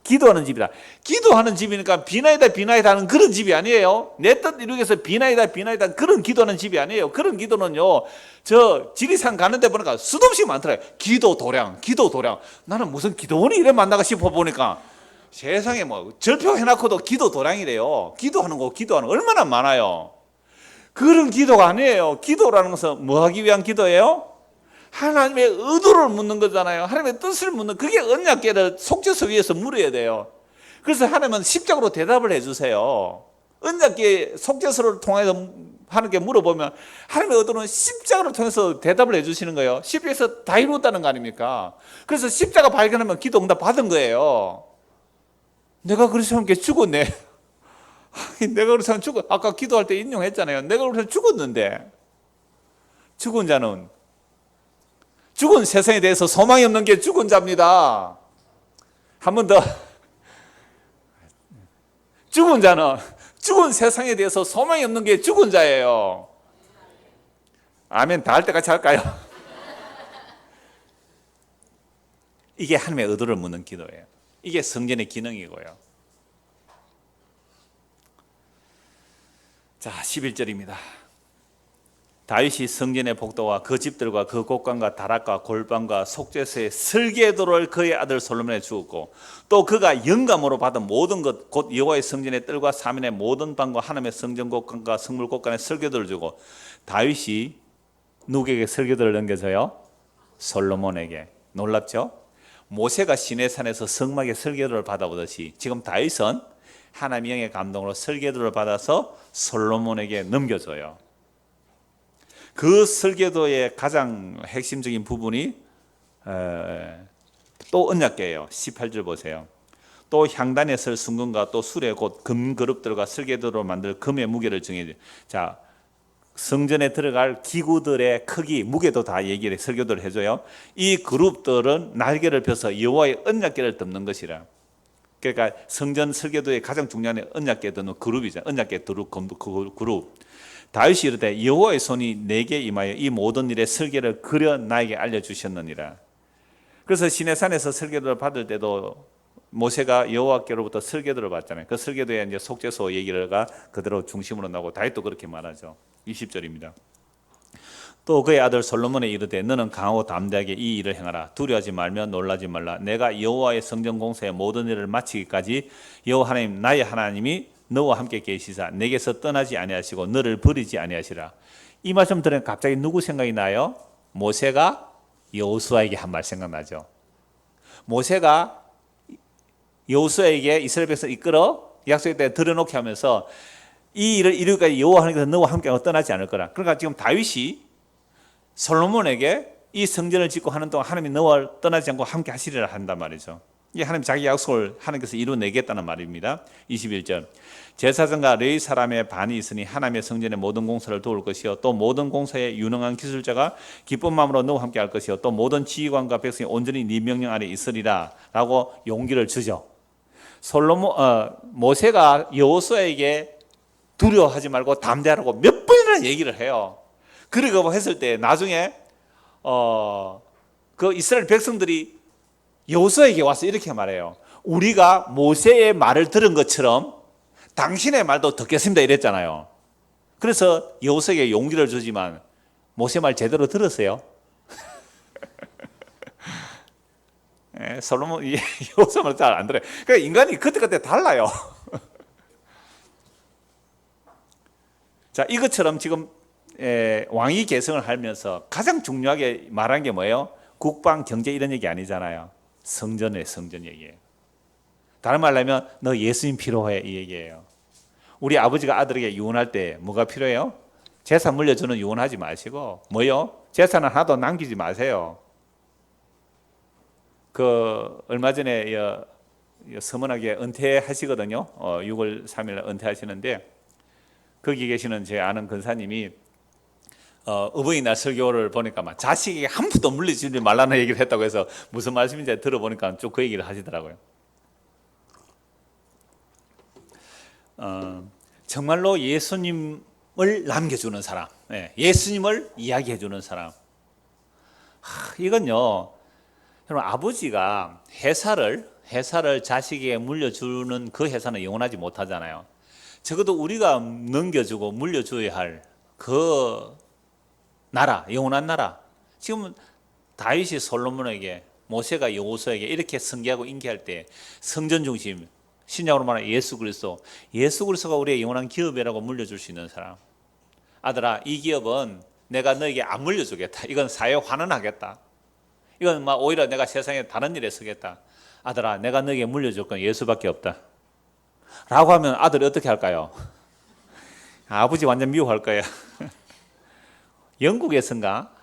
기도하는 집이다. 기도하는 집이니까 비나이다 하는 그런 집이 아니에요. 내 뜻 이루기 위해서 비나이다 그런 기도하는 집이 아니에요. 그런 기도는요, 저 지리산 가는데 보니까 수도 없이 많더라고요. 기도 도량. 나는 무슨 기도원이 이래 만나가 싶어 보니까 세상에 절표 해놓고도 기도 도량이래요. 기도하는 거 얼마나 많아요. 그런 기도가 아니에요. 기도라는 것은 뭐 하기 위한 기도예요? 하나님의 의도를 묻는 거잖아요. 하나님의 뜻을 묻는, 그게 언약궤를 속죄소 위에서 물어야 돼요. 그래서 하나님은 십자가로 대답을 해주세요. 언약궤 속죄소를 통해서 하나님께 물어보면 하나님의 의도는 십자가를 통해서 대답을 해주시는 거예요. 십자가에서 다 이루었다는 거 아닙니까? 그래서 십자가 발견하면 기도 응답 받은 거예요. 내가 그래서 함께 죽었네. 내가 그래서 아까 기도할 때 인용했잖아요. 내가 그래서 죽었는데, 죽은 자는, 죽은 세상에 대해서 소망이 없는 게 죽은 자입니다. 한 번 더. 죽은 자는, 죽은 세상에 대해서 소망이 없는 게 죽은 자예요. 아멘. 다 할 때까지 할까요? 이게 하나님의 의도를 묻는 기도예요. 이게 성전의 기능이고요. 자, 11절입니다. 다윗이 성전의 복도와 그 집들과 그 곳간과 다락과 골방과 속죄소의 설계도를 그의 아들 솔로몬에 주었고, 또 그가 영감으로 받은 모든 것 곧 여호와의 성전의 뜰과 사면의 모든 방과 하나님의 성전 곳간과 성물 곳간에 설계도를 주고, 다윗이 누구에게 설계도를 넘겨줘요? 솔로몬에게. 놀랍죠? 모세가 시내산에서 성막의 설계도를 받아보듯이 지금 다윗은 하나님의 영의 감동으로 설계도를 받아서 솔로몬에게 넘겨줘요. 그 설계도의 가장 핵심적인 부분이 또 언약궤예요. 18절 보세요. 또 향단에 설 순금과 또 수레 곧 금그룹들과 설계도로 만들 금의 무게를 정해. 자, 성전에 들어갈 기구들의 크기, 무게도 다 얘기를 설교도를 해줘요. 이 그룹들은 날개를 펴서 여호와의 언약궤를 덮는 것이라. 그러니까 성전 설계도의 가장 중요한 언약궤 덮는 그룹이죠. 언약궤 그룹. 다윗이 이르되 여호와의 손이 내게 임하여 이 모든 일의 설계를 그려 나에게 알려주셨느니라. 그래서 시내산에서 설계도를 받을 때도 모세가 여호와께로부터 설계도를 받잖아요. 그 설계도에 이제 속죄소 얘기가 그대로 중심으로 나오고 다윗도 그렇게 말하죠. 20절입니다. 또 그의 아들 솔로몬에 이르되 너는 강하고 담대하게 이 일을 행하라. 두려워하지 말며 놀라지 말라. 내가 여호와의 성전 공사의 모든 일을 마치기까지 여호와 하나님 나의 하나님이 너와 함께 계시사 내게서 떠나지 아니하시고 너를 버리지 아니하시라. 이 말씀 들으면 갑자기 누구 생각이 나요? 모세가 여호수아에게 한 말 생각나죠. 모세가 여호수아에게 이스라엘 백성 이끌어 약속의 때에 들여놓게 하면서 이 일을 이루기까지 여호와 하나님께서 너와 함께 떠나지 않을 거라. 그러니까 지금 다윗이 솔로몬에게 이 성전을 짓고 하는 동안 하나님이 너와 떠나지 않고 함께 하시리라 한단 말이죠. 이게 하나님 자기 약속을 하나님께서 이루어내겠다는 말입니다. 21절 제사장과 레위 사람의 반이 있으니 하나님의 성전의 모든 공사를 도울 것이요 또 모든 공사에 유능한 기술자가 기쁜 마음으로 너와 함께 할 것이요 또 모든 지휘관과 백성이 온전히 네 명령 아래 있으리라 라고 용기를 주죠. 모세가 여호수아에게 두려워하지 말고 담대하라고 몇 번이나 얘기를 해요. 그러고 했을 때 나중에 그 이스라엘 백성들이 여호수아에게 와서 이렇게 말해요. 우리가 모세의 말을 들은 것처럼 당신의 말도 듣겠습니다 이랬잖아요. 그래서 여호수아에게 용기를 주지만 모세 말 제대로 들었어요? 솔로몬 여호수아 말 잘 안 들어요. 그러니까 인간이 그때그때 달라요. 자, 이것처럼 지금 왕위 계승을 하면서 가장 중요하게 말한 게 뭐예요? 국방, 경제 이런 얘기 아니잖아요. 성전 얘기예요. 다른 말로 하면 너 예수님 필요해 이 얘기예요. 우리 아버지가 아들에게 유언할 때 뭐가 필요해요? 재산 물려주는 유언하지 마시고 뭐요? 재산은 하나도 남기지 마세요. 얼마 전에 서문하게 은퇴하시거든요. 6월 3일 은퇴하시는데 거기 계시는 제 아는 권사님이 어버이날 설교를 보니까 막 자식에게 한 푼도 물리주지 말라는 얘기를 했다고 해서 무슨 말씀인지 들어보니까 쭉 그 얘기를 하시더라고요. 정말로 예수님을 남겨주는 사람, 예수님을 이야기해주는 사람. 이건요, 여러분 아버지가 회사를 자식에게 물려주는 그 회사는 영원하지 못하잖아요. 적어도 우리가 넘겨주고 물려줘야 할 그 나라, 영원한 나라. 지금 다윗이 솔로몬에게, 모세가 여호수아에게 이렇게 승계하고 인계할 때 성전 중심, 신약으로 말하면 예수 그리스도가 우리의 영원한 기업이라고 물려줄 수 있는 사람. 아들아, 이 기업은 내가 너에게 안 물려주겠다. 이건 사회에 환원하겠다. 이건 오히려 내가 세상에 다른 일에 쓰겠다. 아들아, 내가 너에게 물려줄 건 예수밖에 없다. 라고 하면 아들이 어떻게 할까요? 아버지 완전 미워할 거예요. 영국에선가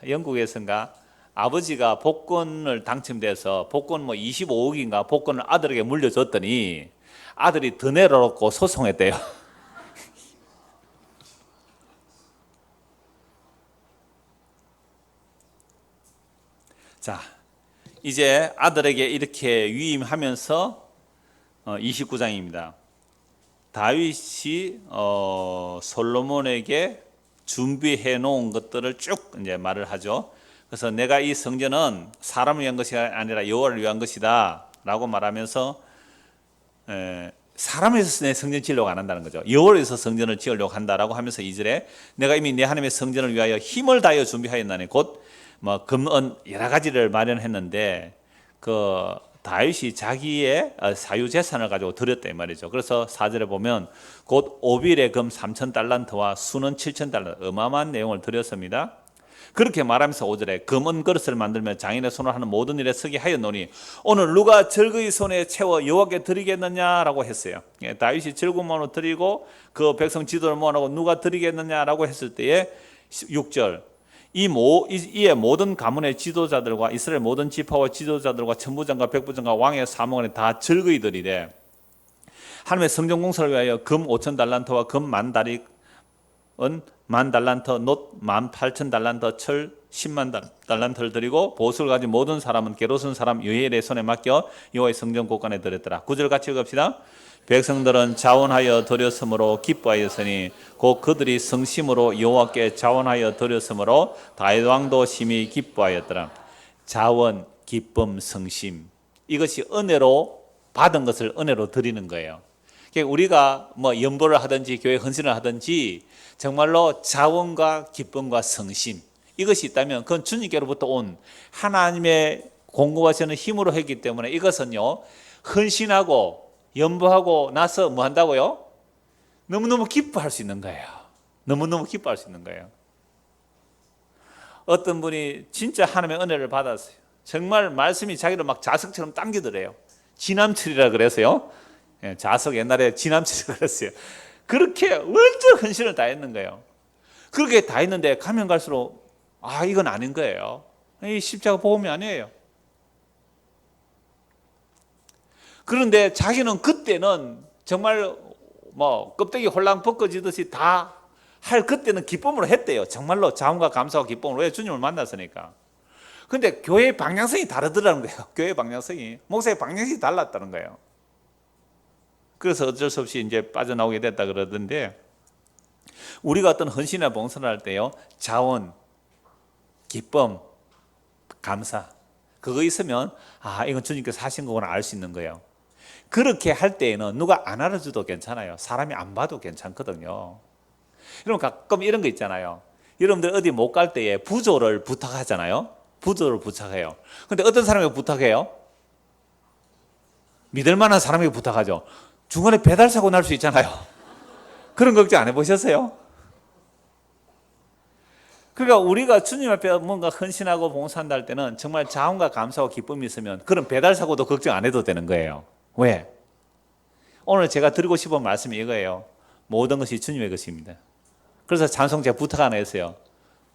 아버지가 복권을 당첨돼서 복권 25억인가 복권을 아들에게 물려줬더니 아들이 더 내려놓고 소송했대요. 자, 이제 아들에게 이렇게 위임하면서 29장입니다. 다윗이 솔로몬에게 준비해 놓은 것들을 쭉 이제 말을 하죠. 그래서 내가 이 성전은 사람을 위한 것이 아니라 여호와를 위한 것이다라고 말하면서 사람을 위해서 내 성전 지으려고 안 한다는 거죠. 여호와를 위해서 성전을 지으려고 한다라고 하면서 2절에 내가 이미 내 하나님의 성전을 위하여 힘을 다하여 준비하였나니 곧 금은 여러 가지를 마련했는데 다윗이 자기의 사유 재산을 가지고 드렸다 이 말이죠. 그래서 4절에 보면 곧 오빌의 금 3,000달란트와 수는 7,000달란트 어마어마한 내용을 드렸습니다. 그렇게 말하면서 5절에 금은 그릇을 만들며 장인의 손을 하는 모든 일에 쓰게 하였노니 오늘 누가 절거의 손에 채워 여호와께 드리겠느냐라고 했어요. 다윗이 즐거움으로 드리고 그 백성 지도를 모아놓고 누가 드리겠느냐라고 했을 때에 6절 이에 모든 가문의 지도자들과 이스라엘 모든 지파와 지도자들과 천부장과 백부장과 왕의 사목원에 다 절거이들이래. 하나님의 성전 공사를 위하여 금 5천 달란트와 금 10,000다리, 은 10,000달란트, 놋 18,000달란트, 철 10만 달란트를 드리고 보수를 가진 모든 사람은 게로슨 사람 여헬의 손에 맡겨 여호와의 성전 곳간에 드렸더라. 9절 같이 읽읍시다. 백성들은 자원하여 드렸으므로 기뻐하였으니 곧 그들이 성심으로 여호와께 자원하여 드렸으므로 다윗 왕도 심히 기뻐하였더라. 자원, 기쁨, 성심, 이것이 은혜로 받은 것을 은혜로 드리는 거예요. 우리가 뭐 연보를 하든지 교회 헌신을 하든지 정말로 자원과 기쁨과 성심, 이것이 있다면 그건 주님께로부터 온 하나님의 공급하시는 힘으로 했기 때문에 이것은요, 헌신하고 연보하고 나서 뭐 한다고요? 너무너무 기뻐할 수 있는 거예요. 너무너무 기뻐할 수 있는 거예요. 어떤 분이 진짜 하나님의 은혜를 받았어요. 정말 말씀이 자기를 막 자석처럼 당기더래요. 지남철이라 그래서요. 자석 옛날에 지남철이라 그랬어요. 그렇게 완전 헌신을 다 했는 거예요. 그렇게 다 했는데 가면 갈수록 이건 아닌 거예요. 이 십자가 복음이 아니에요. 그런데 자기는 그때는 정말 뭐 껍데기 홀랑 벗겨지듯이 다 할 그때는 기쁨으로 했대요. 정말로 자원과 감사와 기쁨으로. 왜? 주님을 만났으니까. 근데 교회의 방향성이 다르더라는 거예요. 교회의 방향성이, 목사의 방향성이 달랐다는 거예요. 그래서 어쩔 수 없이 이제 빠져나오게 됐다 그러던데, 우리가 어떤 헌신이나 봉사를 할 때요, 자원, 기쁨, 감사, 그거 있으면 이건 주님께서 하신 거구나 알 수 있는 거예요. 그렇게 할 때에는 누가 안 알아줘도 괜찮아요. 사람이 안 봐도 괜찮거든요. 여러분 가끔 이런 거 있잖아요. 여러분들 어디 못 갈 때에 부조를 부탁하잖아요. 부조를 부탁해요. 근데 어떤 사람에게 부탁해요? 믿을 만한 사람에게 부탁하죠. 중간에 배달 사고 날 수 있잖아요. 그런 걱정 안 해보셨어요? 그러니까 우리가 주님 앞에 뭔가 헌신하고 봉사한다 할 때는 정말 자원과 감사와 기쁨이 있으면 그런 배달 사고도 걱정 안 해도 되는 거예요. 왜? 오늘 제가 드리고 싶은 말씀이 이거예요. 모든 것이 주님의 것입니다. 그래서 찬송 제가 부탁 하나 했어요.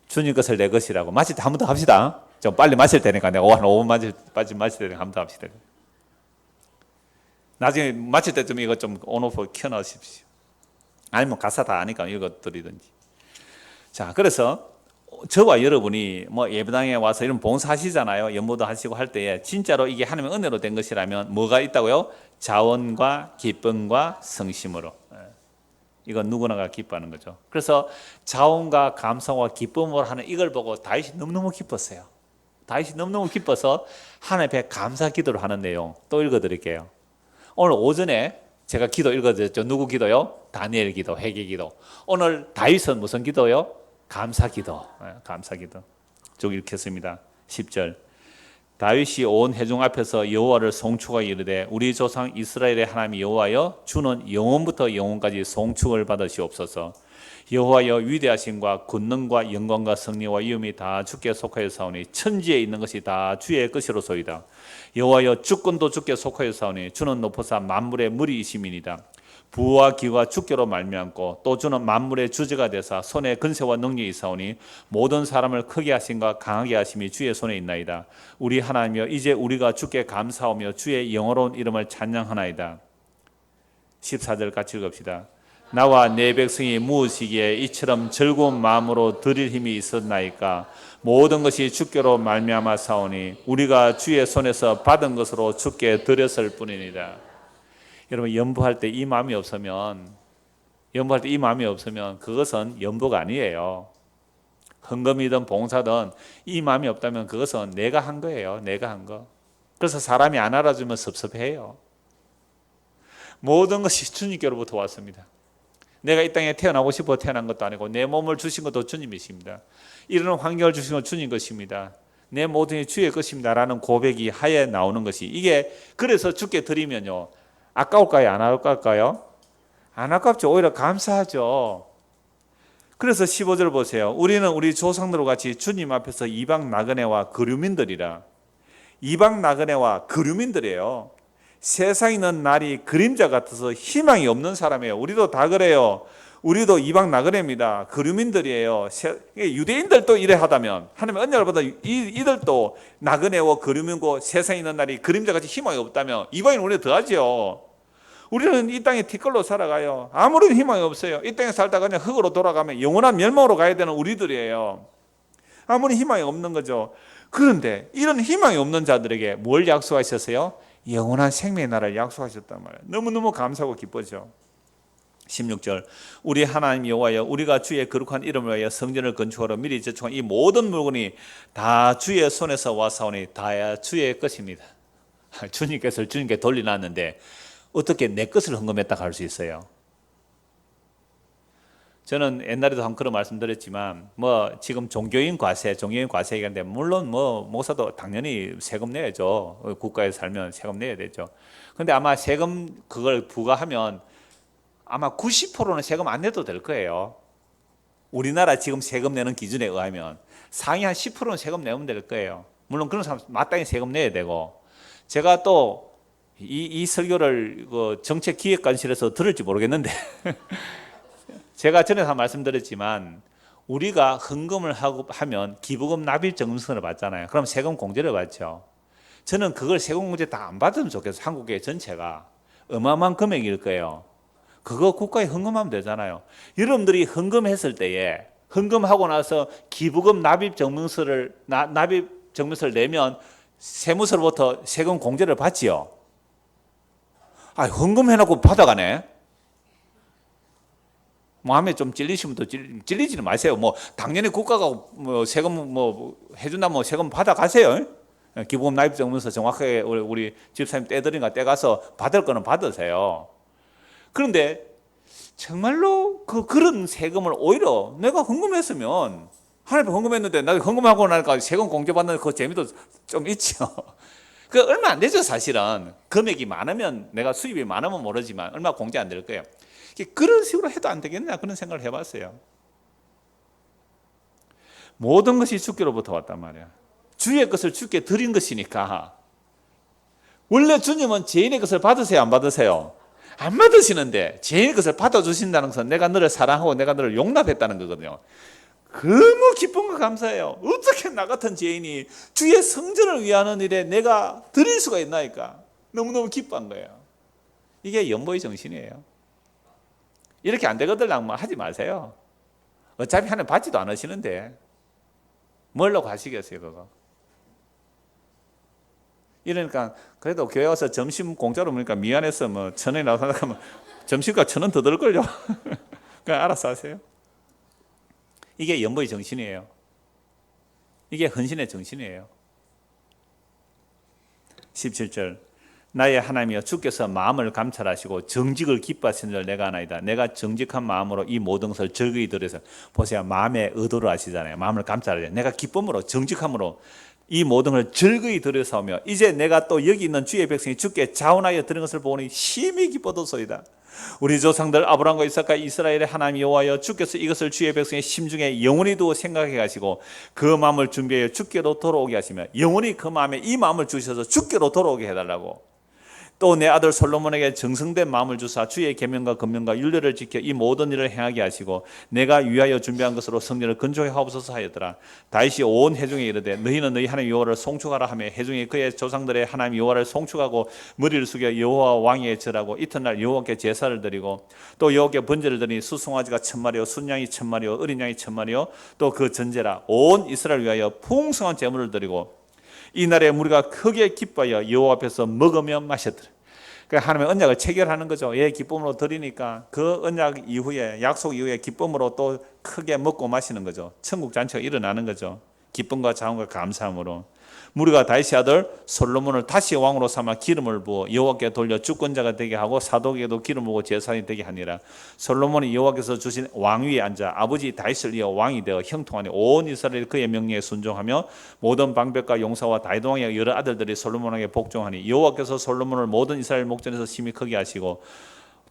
주님 것을 내 것이라고. 마실 때 한 번 더 합시다. 좀 빨리 마실 테니까 내가 한 5분 마실 테니까 한 번 더 합시다. 나중에 마칠 때 좀 이거 좀 온오프 켜놓으십시오. 아니면 가사 다 아니까 읽어드리든지. 자, 그래서 저와 여러분이 뭐 예배당에 와서 이런 봉사하시잖아요. 연모도 하시고 할 때에 진짜로 이게 하나님의 은혜로 된 것이라면 뭐가 있다고요? 자원과 기쁨과 성심으로. 이건 누구나가 기뻐하는 거죠. 그래서 자원과 감사와 기쁨으로 하는 이걸 보고 다윗이 너무너무 기뻤어요. 다윗이 너무너무 기뻐서 하나님 앞에 감사 기도를 하는 내용 또 읽어드릴게요. 오늘 오전에 제가 기도 읽어드렸죠. 누구 기도요? 다니엘 기도, 회개 기도. 오늘 다윗은 무슨 기도요? 감사 기도. 감사 기도. 쭉 읽겠습니다. 10절. 다윗이 온 회중 앞에서 여호와를 송축하여 이르되 우리 조상 이스라엘의 하나님 여호와여 주는 영원부터 영원까지 송축을 받으시옵소서. 여호와여 위대하심과 권능과 영광과 승리와 위엄이 다 주께 속하였사오니 천지에 있는 것이 다 주의 것이로소이다. 여호와여 주권도 주께 속하였사오니 주는 높으사 만물의 머리이심이니이다. 부와 기와 주께로 말미암고 또 주는 만물의 주제가 되사 손에 근세와 능력이 있사오니 모든 사람을 크게 하심과 강하게 하심이 주의 손에 있나이다. 우리 하나님이여 이제 우리가 주께 감사하며 주의 영어로운 이름을 찬양하나이다. 14절 같이 읽읍시다. 나와 내 백성이 무엇이기에 이처럼 즐거운 마음으로 드릴 힘이 있었나이까. 모든 것이 주께로 말미암아 사오니 우리가 주의 손에서 받은 것으로 주께 드렸을 뿐이니라. 여러분 연보할 때 이 마음이 없으면 그것은 연보가 아니에요. 헌금이든 봉사든 이 마음이 없다면 그것은 내가 한 거예요. 내가 한 거. 그래서 사람이 안 알아주면 섭섭해요. 모든 것이 주님께로부터 왔습니다. 내가 이 땅에 태어나고 싶어 태어난 것도 아니고 내 몸을 주신 것도 주님이십니다. 이런 환경을 주신 건 주님 것입니다. 내 모든 게 주의 것입니다 라는 고백이 하에 나오는 것이 이게 그래서 주께 드리면요 아까울까요? 안 아까울까요? 안 아깝죠. 오히려 감사하죠. 그래서 15절 보세요. 우리는 우리 조상들과 같이 주님 앞에서 이방 나그네와 거류민들이라. 이방 나그네와 거류민들이에요. 세상에 있는 날이 그림자 같아서 희망이 없는 사람이에요. 우리도 다 그래요. 우리도 이방 나그네입니다. 거류민들이에요. 유대인들도 이래 하다면 하나님의 언약을 받아 이들도 나그네고 거류민고 세상에 있는 날이 그림자같이 희망이 없다면 이방인 우리는 더하죠. 우리는 이 땅에 티끌로 살아가요. 아무런 희망이 없어요. 이 땅에 살다가 그냥 흙으로 돌아가면 영원한 멸망으로 가야 되는 우리들이에요. 아무런 희망이 없는 거죠. 그런데 이런 희망이 없는 자들에게 뭘 약속하셨어요? 영원한 생명의 나라를 약속하셨단 말이에요. 너무너무 감사하고 기쁘죠. 16절 우리 하나님 여호와여 우리가 주의 거룩한 이름을 위하여 성전을 건축하러 미리 저축한 이 모든 물건이 다 주의 손에서 와사오니 다 주의 것입니다. 주님께서 주님께 돌려놨는데 어떻게 내 것을 헌금했다고 할 수 있어요? 저는 옛날에도 한 그런 말씀드렸지만 지금 종교인 과세 얘기하는데 물론 목사도 당연히 세금 내야죠. 국가에 살면 세금 내야 되죠. 그런데 아마 세금 그걸 부과하면 아마 90%는 세금 안 내도 될 거예요. 우리나라 지금 세금 내는 기준에 의하면 상위 한 10%는 세금 내면 될 거예요. 물론 그런 사람 마땅히 세금 내야 되고, 제가 또 이 설교를 정책기획관실에서 들을지 모르겠는데 제가 전에 다 말씀드렸지만 우리가 헌금을 하면 기부금 납입 증명서를 받잖아요. 그럼 세금 공제를 받죠. 저는 그걸 세금 공제 다 안 받으면 좋겠어요. 한국의 전체가 어마어마한 금액일 거예요. 그거 국가에 헌금하면 되잖아요. 여러분들이 헌금했을 때에 헌금하고 나서 기부금 납입 증명서를 내면 세무서로부터 세금 공제를 받지요. 헌금해놓고 받아가네. 마음에 좀 찔리시면 또 찔리지는 마세요. 당연히 국가가 세금 해준다면 세금 받아가세요. 기부금 납입 증명서 정확하게 우리 집사님 떼드린가 떼가서 받을 거는 받으세요. 그런데 정말로 그런 세금을 오히려 내가 헌금했으면 하나님 헌금했는데 나도 헌금하고 나니까 세금 공제받는 그 재미도 좀 있죠. 그 얼마 안 되죠. 사실은 금액이 많으면, 내가 수입이 많으면 모르지만 얼마 공제 안 될 거예요. 그런 식으로 해도 안 되겠냐 그런 생각을 해봤어요. 모든 것이 주께로부터 왔단 말이야. 주의 것을 주께 드린 것이니까. 원래 주님은 죄인의 것을 받으세요 안 받으세요? 안 받으시는데 죄인의 것을 받아주신다는 것은 내가 너를 사랑하고 내가 너를 용납했다는 거거든요. 너무 기쁜 거 감사해요. 어떻게 나 같은 죄인이 주의 성전을 위하는 일에 내가 드릴 수가 있나이까. 너무너무 기뻐한 거예요. 이게 연보의 정신이에요. 이렇게 안 되거든 하지 마세요. 어차피 하나님 받지도 않으시는데 뭘로 가시겠어요 그거. 이러니까 그래도 교회 와서 점심 공짜로 먹으니까 미안해서 1,000원이 나오면 점심값 1,000원 더 들걸요. 그냥 알아서 하세요. 이게 연보의 정신이에요. 이게 헌신의 정신이에요. 17절 나의 하나님이여 주께서 마음을 감찰하시고 정직을 기뻐하시는 줄 내가 아나이다. 내가 정직한 마음으로 이 모든 것을 즐거이 들여서 보세요. 마음의 의도를 아시잖아요. 마음을 감찰하려. 내가 기쁨으로 정직함으로 이 모든 걸 즐거이 들여서오며 이제 내가 또 여기 있는 주의 백성이 주께 자원하여 드린 것을 보니 심히 기뻐도소이다. 우리 조상들 아브라함과 이삭과 이스라엘의 하나님 여호와여 주께서 이것을 주의 백성의 심중에 영원히 두어 생각해 가시고 그 마음을 준비하여 주께로 돌아오게 하시며 영원히 그 마음에 이 마음을 주셔서 주께로 돌아오게 해달라고. 또 내 아들 솔로몬에게 정성된 마음을 주사 주의 계명과 금령과 율례를 지켜 이 모든 일을 행하게 하시고 내가 위하여 준비한 것으로 성전을 건축해 하옵소서 하였더라. 다윗이 온 회중에 이르되 너희는 너희 하나님 여호와를 송축하라 하며 회중이 그의 조상들의 하나님 여호와를 송축하고 머리를 숙여 여호와 왕에 절하고 이튿날 여호와께 제사를 드리고 또 여호와께 번제를 드리니 수송아지가 1,000마리요 순양이 1,000마리요 어린 양이 1,000마리요 또 그 전제라 온 이스라엘 위하여 풍성한 제물을 드리고 이날에 우리가 크게 기뻐하여 여호와 앞에서 먹으며 마셨더라. 그러니까 하나님의 언약을 체결하는 거죠. 기쁨으로 드리니까 그 언약 이후에 약속 이후에 기쁨으로 또 크게 먹고 마시는 거죠. 천국 잔치가 일어나는 거죠. 기쁨과 자원과 감사함으로. 무리가 다윗의 아들 솔로몬을 다시 왕으로 삼아 기름을 부어 여호와께 돌려 주권자가 되게 하고 사독에게도 기름을 부어 제사장이 되게 하니라. 솔로몬이 여호와께서 주신 왕위에 앉아 아버지 다윗을 이어 왕이 되어 형통하니 온 이스라엘 그의 명령에 순종하며 모든 방백과 용사와 다윗 왕의 여러 아들들이 솔로몬에게 복종하니 여호와께서 솔로몬을 모든 이스라엘 목전에서 심히 크게 하시고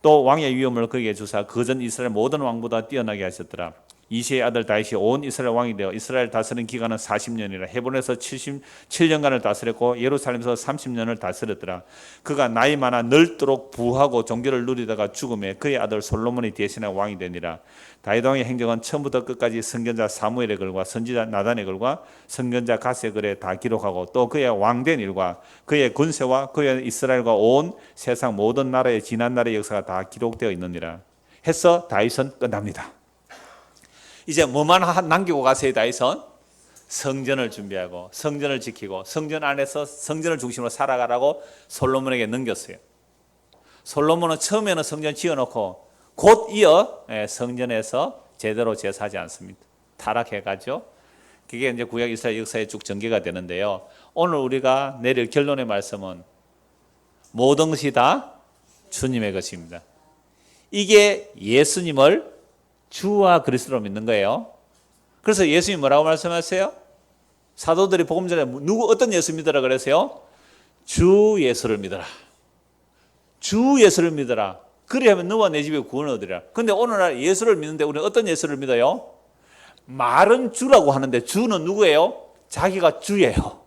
또 왕의 위엄을 그에게 주사 그전 이스라엘 모든 왕보다 뛰어나게 하셨더라. 이새의 아들 다윗이 온 이스라엘 왕이 되어 이스라엘 다스린 기간은 40년이라. 헤브론에서 77년간을 다스렸고 예루살렘에서 30년을 다스렸더라. 그가 나이 많아 늙도록 부하고 종교를 누리다가 죽음에 그의 아들 솔로몬이 대신하여 왕이 되니라. 다윗 왕의 행적은 처음부터 끝까지 선견자 사무엘의 글과 선지자 나단의 글과 선견자 갓의 글에 다 기록하고 또 그의 왕된 일과 그의 군세와 그의 이스라엘과 온 세상 모든 나라의 지난 날의 역사가 다 기록되어 있느니라. 해서 다윗은 끝납니다. 이제 뭐만 남기고 가세요. 다윗은 성전을 준비하고 성전을 지키고 성전 안에서 성전을 중심으로 살아가라고 솔로몬에게 넘겼어요. 솔로몬은 처음에는 성전 지어놓고 곧 이어 성전에서 제대로 제사하지 않습니다. 타락해가죠. 그게 이제 구약 이스라엘 역사에 쭉 전개가 되는데요. 오늘 우리가 내릴 결론의 말씀은 모든 것이 다 주님의 것입니다. 이게 예수님을 주와 그리스도로 믿는 거예요. 그래서 예수님이 뭐라고 말씀하세요? 사도들이 복음 전에 어떤 예수 믿으라 그랬어요? 주 예수를 믿어라. 주 예수를 믿어라. 그리하면 너와 내 집에 구원을 얻으리라. 그런데 오늘날 예수를 믿는데 우리는 어떤 예수를 믿어요? 말은 주라고 하는데 주는 누구예요? 자기가 주예요.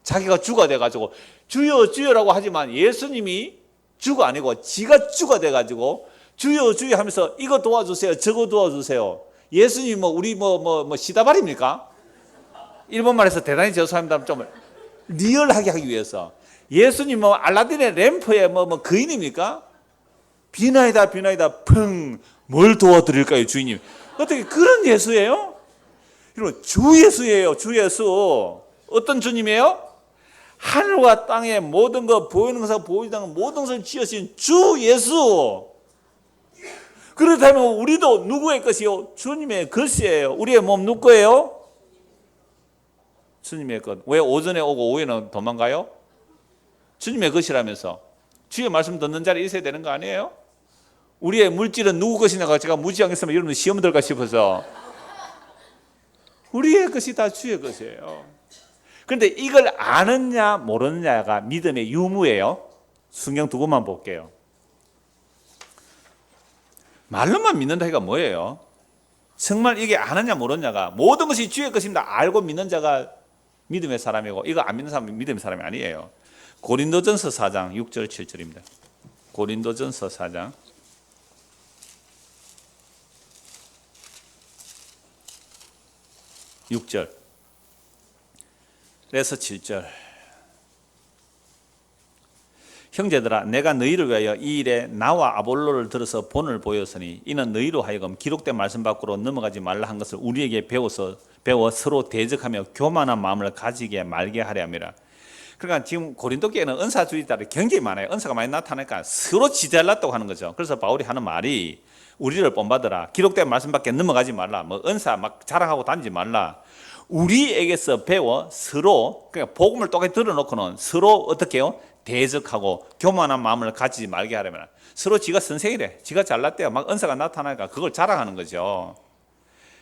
자기가 주가 돼가지고 주여 주여라고 하지만 예수님이 주가 아니고 지가 주가 돼가지고 주여 주여 하면서 이거 도와주세요 저거 도와주세요. 예수님 우리 시다발입니까? 일본말에서 대단히 죄송합니다. 좀 리얼하게 하기 위해서 예수님 알라딘의 램프의 거인입니까? 비나이다 펑 뭘 도와드릴까요 주인님? 어떻게 그런 예수예요? 여러분 주 예수예요. 주 예수. 어떤 주님이에요? 하늘과 땅의 모든 것 보이는 것과 보이지 않는 모든 것을 지으신 주 예수. 그렇다면 우리도 누구의 것이요? 주님의 것이에요. 우리의 몸 누구 거예요? 주님의 것. 왜 오전에 오고 오후에는 도망가요? 주님의 것이라면서. 주의 말씀 듣는 자리에 있어야 되는 거 아니에요? 우리의 물질은 누구 것이냐가 제가 무지하겠으면 여러분 시험 들까 싶어서. 우리의 것이 다 주의 것이에요. 그런데 이걸 아느냐 모르느냐가 믿음의 유무예요. 성경 두 권만 볼게요. 말로만 믿는다 이가 뭐예요? 정말 이게 아느냐 모르느냐가 모든 것이 주의 것입니다. 알고 믿는 자가 믿음의 사람이고 이거 안 믿는 사람은 믿음의 사람이 아니에요. 고린도전서 4장 6절 7절입니다. 고린도전서 4장 6절 그래서 7절 형제들아 내가 너희를 위하여 이 일에 나와 아볼로를 들어서 본을 보였으니 이는 너희로 하여금 기록된 말씀 밖으로 넘어가지 말라 한 것을 우리에게 배워 서로 대적하며 교만한 마음을 가지게 말게 하려 함이라. 그러니까 지금 고린도 교회는 은사주의자들이 굉장히 많아요. 은사가 많이 나타나니까 서로 지잘났다고 하는 거죠. 그래서 바울이 하는 말이 우리를 본받으라. 기록된 말씀밖에 넘어가지 말라. 은사 막 자랑하고 다니지 말라. 우리에게서 배워 서로 그러니까 복음을 똑같이 들어놓고는 서로 어떻게 해요? 대적하고 교만한 마음을 가지지 말게 하려면 서로 지가 선생이래. 지가 잘났대요. 막 은사가 나타나니까 그걸 자랑하는 거죠.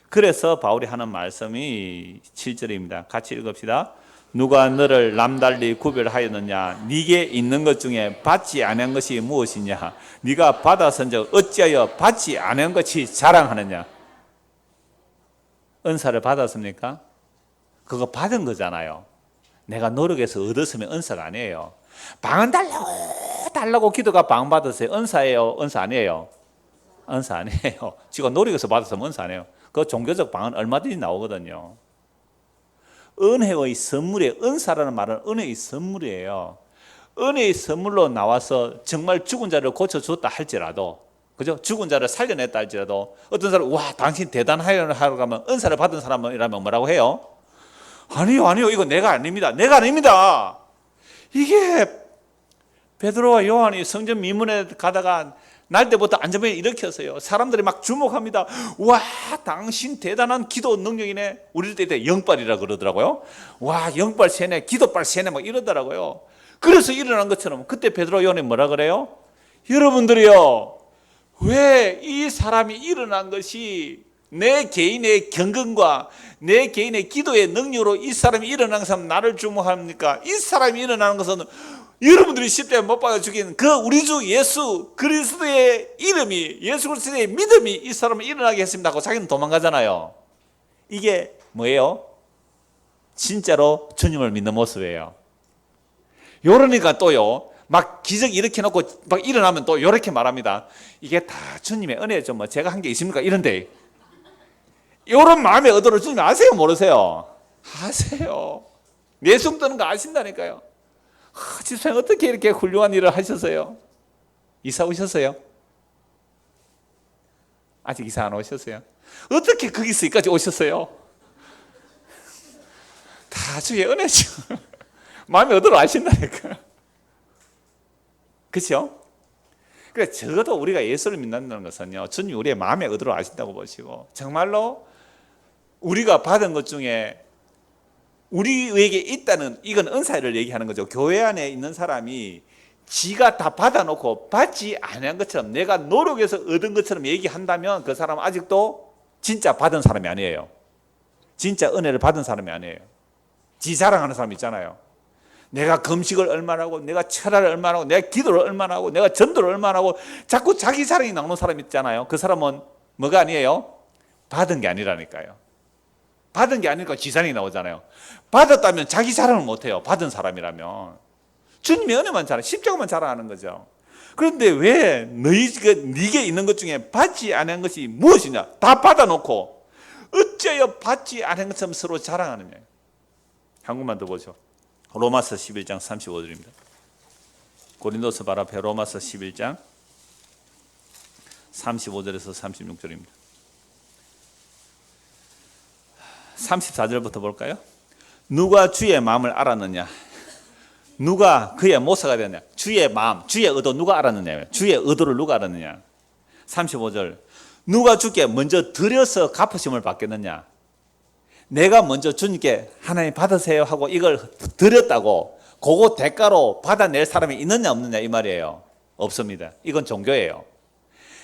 그래서 바울이 하는 말씀이 7절입니다. 같이 읽읍시다. 누가 너를 남달리 구별하였느냐? 네게 있는 것 중에 받지 않은 것이 무엇이냐? 네가 받았은즉 어찌하여 받지 않은 것이 자랑하느냐? 은사를 받았습니까? 그거 받은 거잖아요. 내가 노력해서 얻었으면 은사가 아니에요. 방은 달라고 기도가 방 받았어요. 은사예요? 은사 아니에요? 은사 아니에요. 지가 노력해서 받았으면 은사 아니에요. 그 종교적 방은 얼마든지 나오거든요. 은혜의 선물이에요. 은사라는 말은 은혜의 선물이에요. 은혜의 선물로 나와서 정말 죽은 자를 고쳐줬다 할지라도, 그죠? 죽은 자를 살려냈다 할지라도 어떤 사람 와 당신 대단하여 하러 가면 은사를 받은 사람이라면 뭐라고 해요? 아니요 이거 내가 아닙니다. 이게 베드로와 요한이 성전 미문에 가다가 날 때부터 안전벨 일으켰어요. 사람들이 막 주목합니다. 와 당신 대단한 기도 능력이네. 우리 때 영빨이라 그러더라고요. 와 영빨 세네 기도빨 세네 막 이러더라고요. 그래서 일어난 것처럼 그때 베드로 요한이 뭐라 그래요? 여러분들이요 왜 이 사람이 일어난 것이 내 개인의 경건과 내 개인의 기도의 능력으로 이 사람이 일어난 사람 나를 주목합니까? 이 사람이 일어나는 것은 여러분들이 십자가에 못 박아 죽인 그 우리 주 예수 그리스도의 이름이, 예수 그리스도의 믿음이 이 사람을 일어나게 했습니다 하고 자기는 도망가잖아요. 이게 뭐예요? 진짜로 주님을 믿는 모습이에요. 요러니까 또요, 막 기적 일으켜놓고 막 일어나면 또 요렇게 말합니다. 이게 다 주님의 은혜죠. 뭐 제가 한 게 있습니까? 이런데 요런 마음의 의도를 주님 아세요? 모르세요? 아세요. 내숭 뜨는 거 아신다니까요. 집사님 어떻게 이렇게 훌륭한 일을 하셨어요? 이사 오셨어요? 아직 이사 안 오셨어요? 어떻게 거기서까지 오셨어요? 다 주의 은혜죠. 마음의 의도를 아신다니까요. 그렇죠? 그래, 적어도 우리가 예수를 믿는다는 것은요, 주님이 우리의 마음의 의도를 아신다고 보시고, 정말로 우리가 받은 것 중에 우리에게 있다는, 이건 은사를 얘기하는 거죠. 교회 안에 있는 사람이 지가 다 받아놓고 받지 않은 것처럼, 내가 노력해서 얻은 것처럼 얘기한다면 그 사람은 아직도 진짜 받은 사람이 아니에요. 진짜 은혜를 받은 사람이 아니에요. 지 자랑하는 사람 있잖아요. 내가 금식을 얼마나 하고, 내가 철야를 얼마나 하고, 내가 기도를 얼마나 하고, 내가 전도를 얼마나 하고, 자꾸 자기 자랑이 나오는 사람 있잖아요. 그 사람은 뭐가 아니에요? 받은 게 아니라니까요. 받은 게 아니니까 지산이 나오잖아요. 받았다면 자기 자랑을 못해요. 받은 사람이라면. 주님의 은혜만 자랑, 십자가만 자랑하는 거죠. 그런데 왜 네게 있는 것 중에 받지 않은 것이 무엇이냐? 다 받아놓고 어째여 받지 않은 것처럼 서로 자랑하느냐? 한 군만 더 보죠. 로마서 11장 35절입니다. 고린도서 바로 앞에 로마서 11장 35절에서 36절입니다. 34절부터 볼까요? 누가 주의 마음을 알았느냐? 누가 그의 모사가 되느냐? 주의 마음, 주의 의도 누가 알았느냐? 주의 의도를 누가 알았느냐? 35절, 누가 주께 먼저 드려서 갚으심을 받겠느냐? 내가 먼저 주님께 하나님 받으세요 하고 이걸 드렸다고 그거 대가로 받아낼 사람이 있느냐 없느냐 이 말이에요. 없습니다. 이건 종교예요.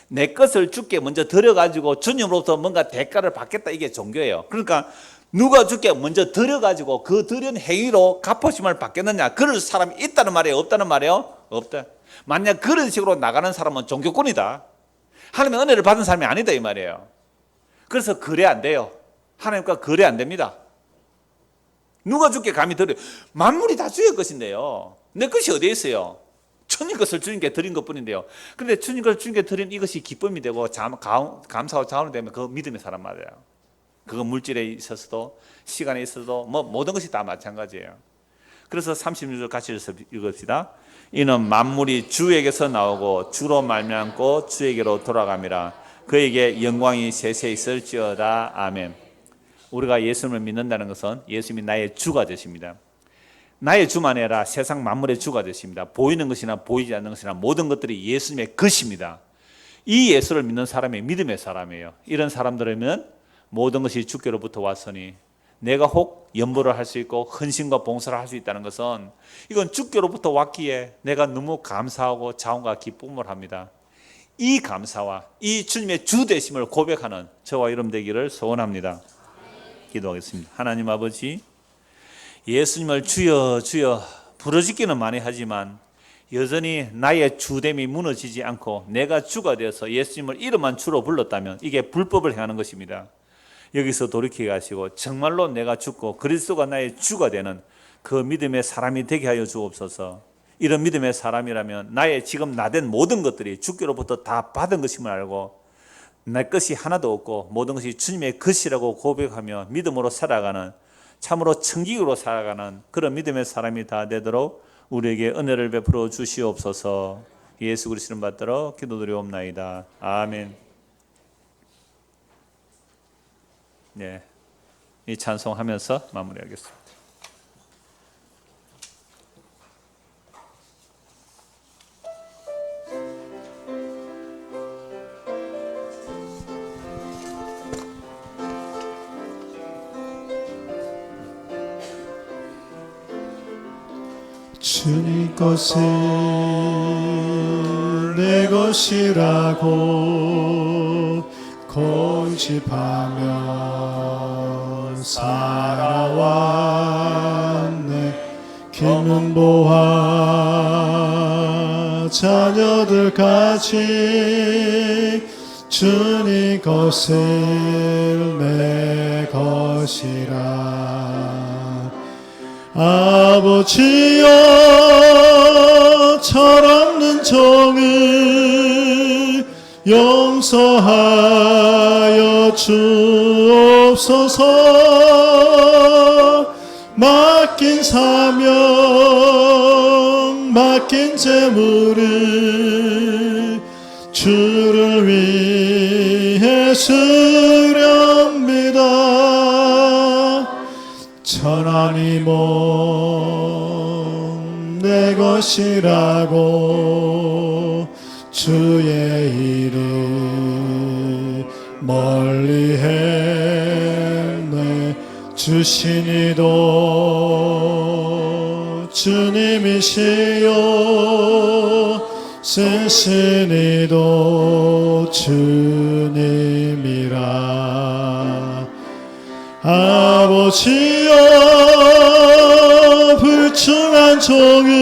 내 것을 주께 먼저 드려가지고 주님으로부터 뭔가 대가를 받겠다, 이게 종교예요. 그러니까 누가 주께 먼저 드려가지고 그 드린 행위로 갚으심을 받겠느냐, 그럴 사람이 있다는 말이에요? 없다는 말이에요? 없다. 만약 그런 식으로 나가는 사람은 종교꾼이다. 하나님의 은혜를 받은 사람이 아니다 이 말이에요. 그래서 거래 안 돼요. 하나님과 거래 안 됩니다. 누가 주께 감히 드려? 만물이 다 주의 것인데요. 내 것이 어디에 있어요? 주님 것을 주님께 드린 것뿐인데요. 그런데 주님 것을 주님께 드린 이것이 기쁨이 되고 감사하고 자원이 되면 그 믿음의 사람 맞아요. 그거 물질에 있어서도 시간에 있어도 뭐 모든 것이 다 마찬가지예요. 그래서 36절 같이 읽읍시다. 이는 만물이 주에게서 나오고 주로 말미암고 주에게로 돌아갑니다. 그에게 영광이 세세 있을지어다. 아멘. 우리가 예수님을 믿는다는 것은 예수님이 나의 주가 되십니다. 나의 주만 아니라 세상 만물의 주가 되십니다. 보이는 것이나 보이지 않는 것이나 모든 것들이 예수님의 것입니다. 이 예수를 믿는 사람이 믿음의 사람이에요. 이런 사람들이면 모든 것이 주께로부터 왔으니 내가 혹 연보를 할 수 있고 헌신과 봉사를 할 수 있다는 것은 이건 주께로부터 왔기에 내가 너무 감사하고 자원과 기쁨을 합니다. 이 감사와 이 주님의 주 되심을 고백하는 저와 여러분 되기를 소원합니다. 기도하겠습니다. 하나님 아버지, 예수님을 주여 주여 부르짖기는 많이 하지만 여전히 나의 주됨이 무너지지 않고 내가 주가 되어서 예수님을 이름만 주로 불렀다면 이게 불법을 행하는 것입니다. 여기서 돌이키게 하시고 정말로 내가 죽고 그리스도가 나의 주가 되는 그 믿음의 사람이 되게 하여 주옵소서. 이런 믿음의 사람이라면 나의 지금 나된 모든 것들이 주께로부터 다 받은 것임을 알고 내 것이 하나도 없고 모든 것이 주님의 것이라고 고백하며 믿음으로 살아가는, 참으로 청기으로 살아가는 그런 믿음의 사람이 다 되도록 우리에게 은혜를 베풀어 주시옵소서. 예수 그리스도를 받들어 기도드리옵나이다. 아멘. 네, 이 찬송하면서 마무리하겠습니다.
주님 것을 내 것이라고 고집하며 살아왔네. 기는 보아 자녀들 같이 주님 것을 내 것이라. 아버지여 철없는 종을 용서하여 주옵소서. 맡긴 사명 맡긴 재물을 주를 위해 쓰렵니다. 천하니 몸 내 것이라고 주의 일을 멀리 했네. 주신 이도 주님이시요 쓰신 이도 주님이라. 아버지여 불충한 종을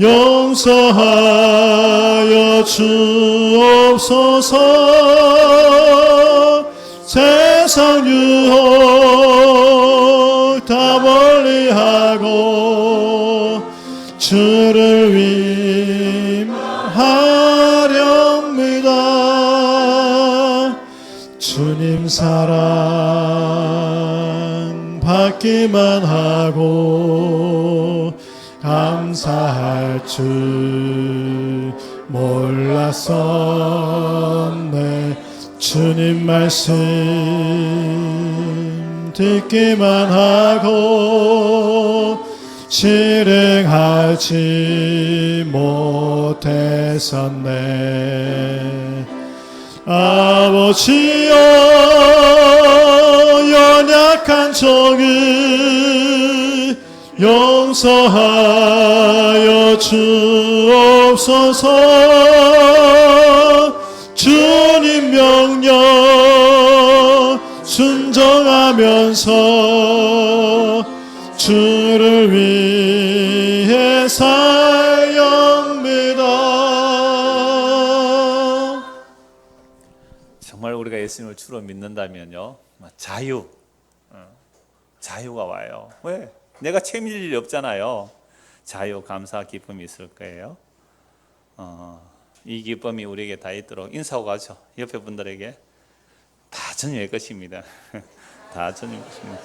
용서하여 주옵소서. 세상 유혹 다 멀리하고 주를 위하렵니다. 주님 사랑 받기만 하고 감사할 줄 몰랐었네. 주님 말씀 듣기만 하고 실행하지 못했었네. 아버지여 연약한 종을 용서하여 주옵소서. 주님 명령 순종하면서 주를 위해 살렵니다.
정말 우리가 예수님을 주로 믿는다면요, 자유가 와요. 왜? 내가 책임질 일이 없잖아요. 자유, 감사, 기쁨이 있을 거예요. 이 기쁨이 우리에게 다 있도록 인사하고 가죠. 옆에 분들에게 다 주님의 것입니다. 다 주님의 것입니다.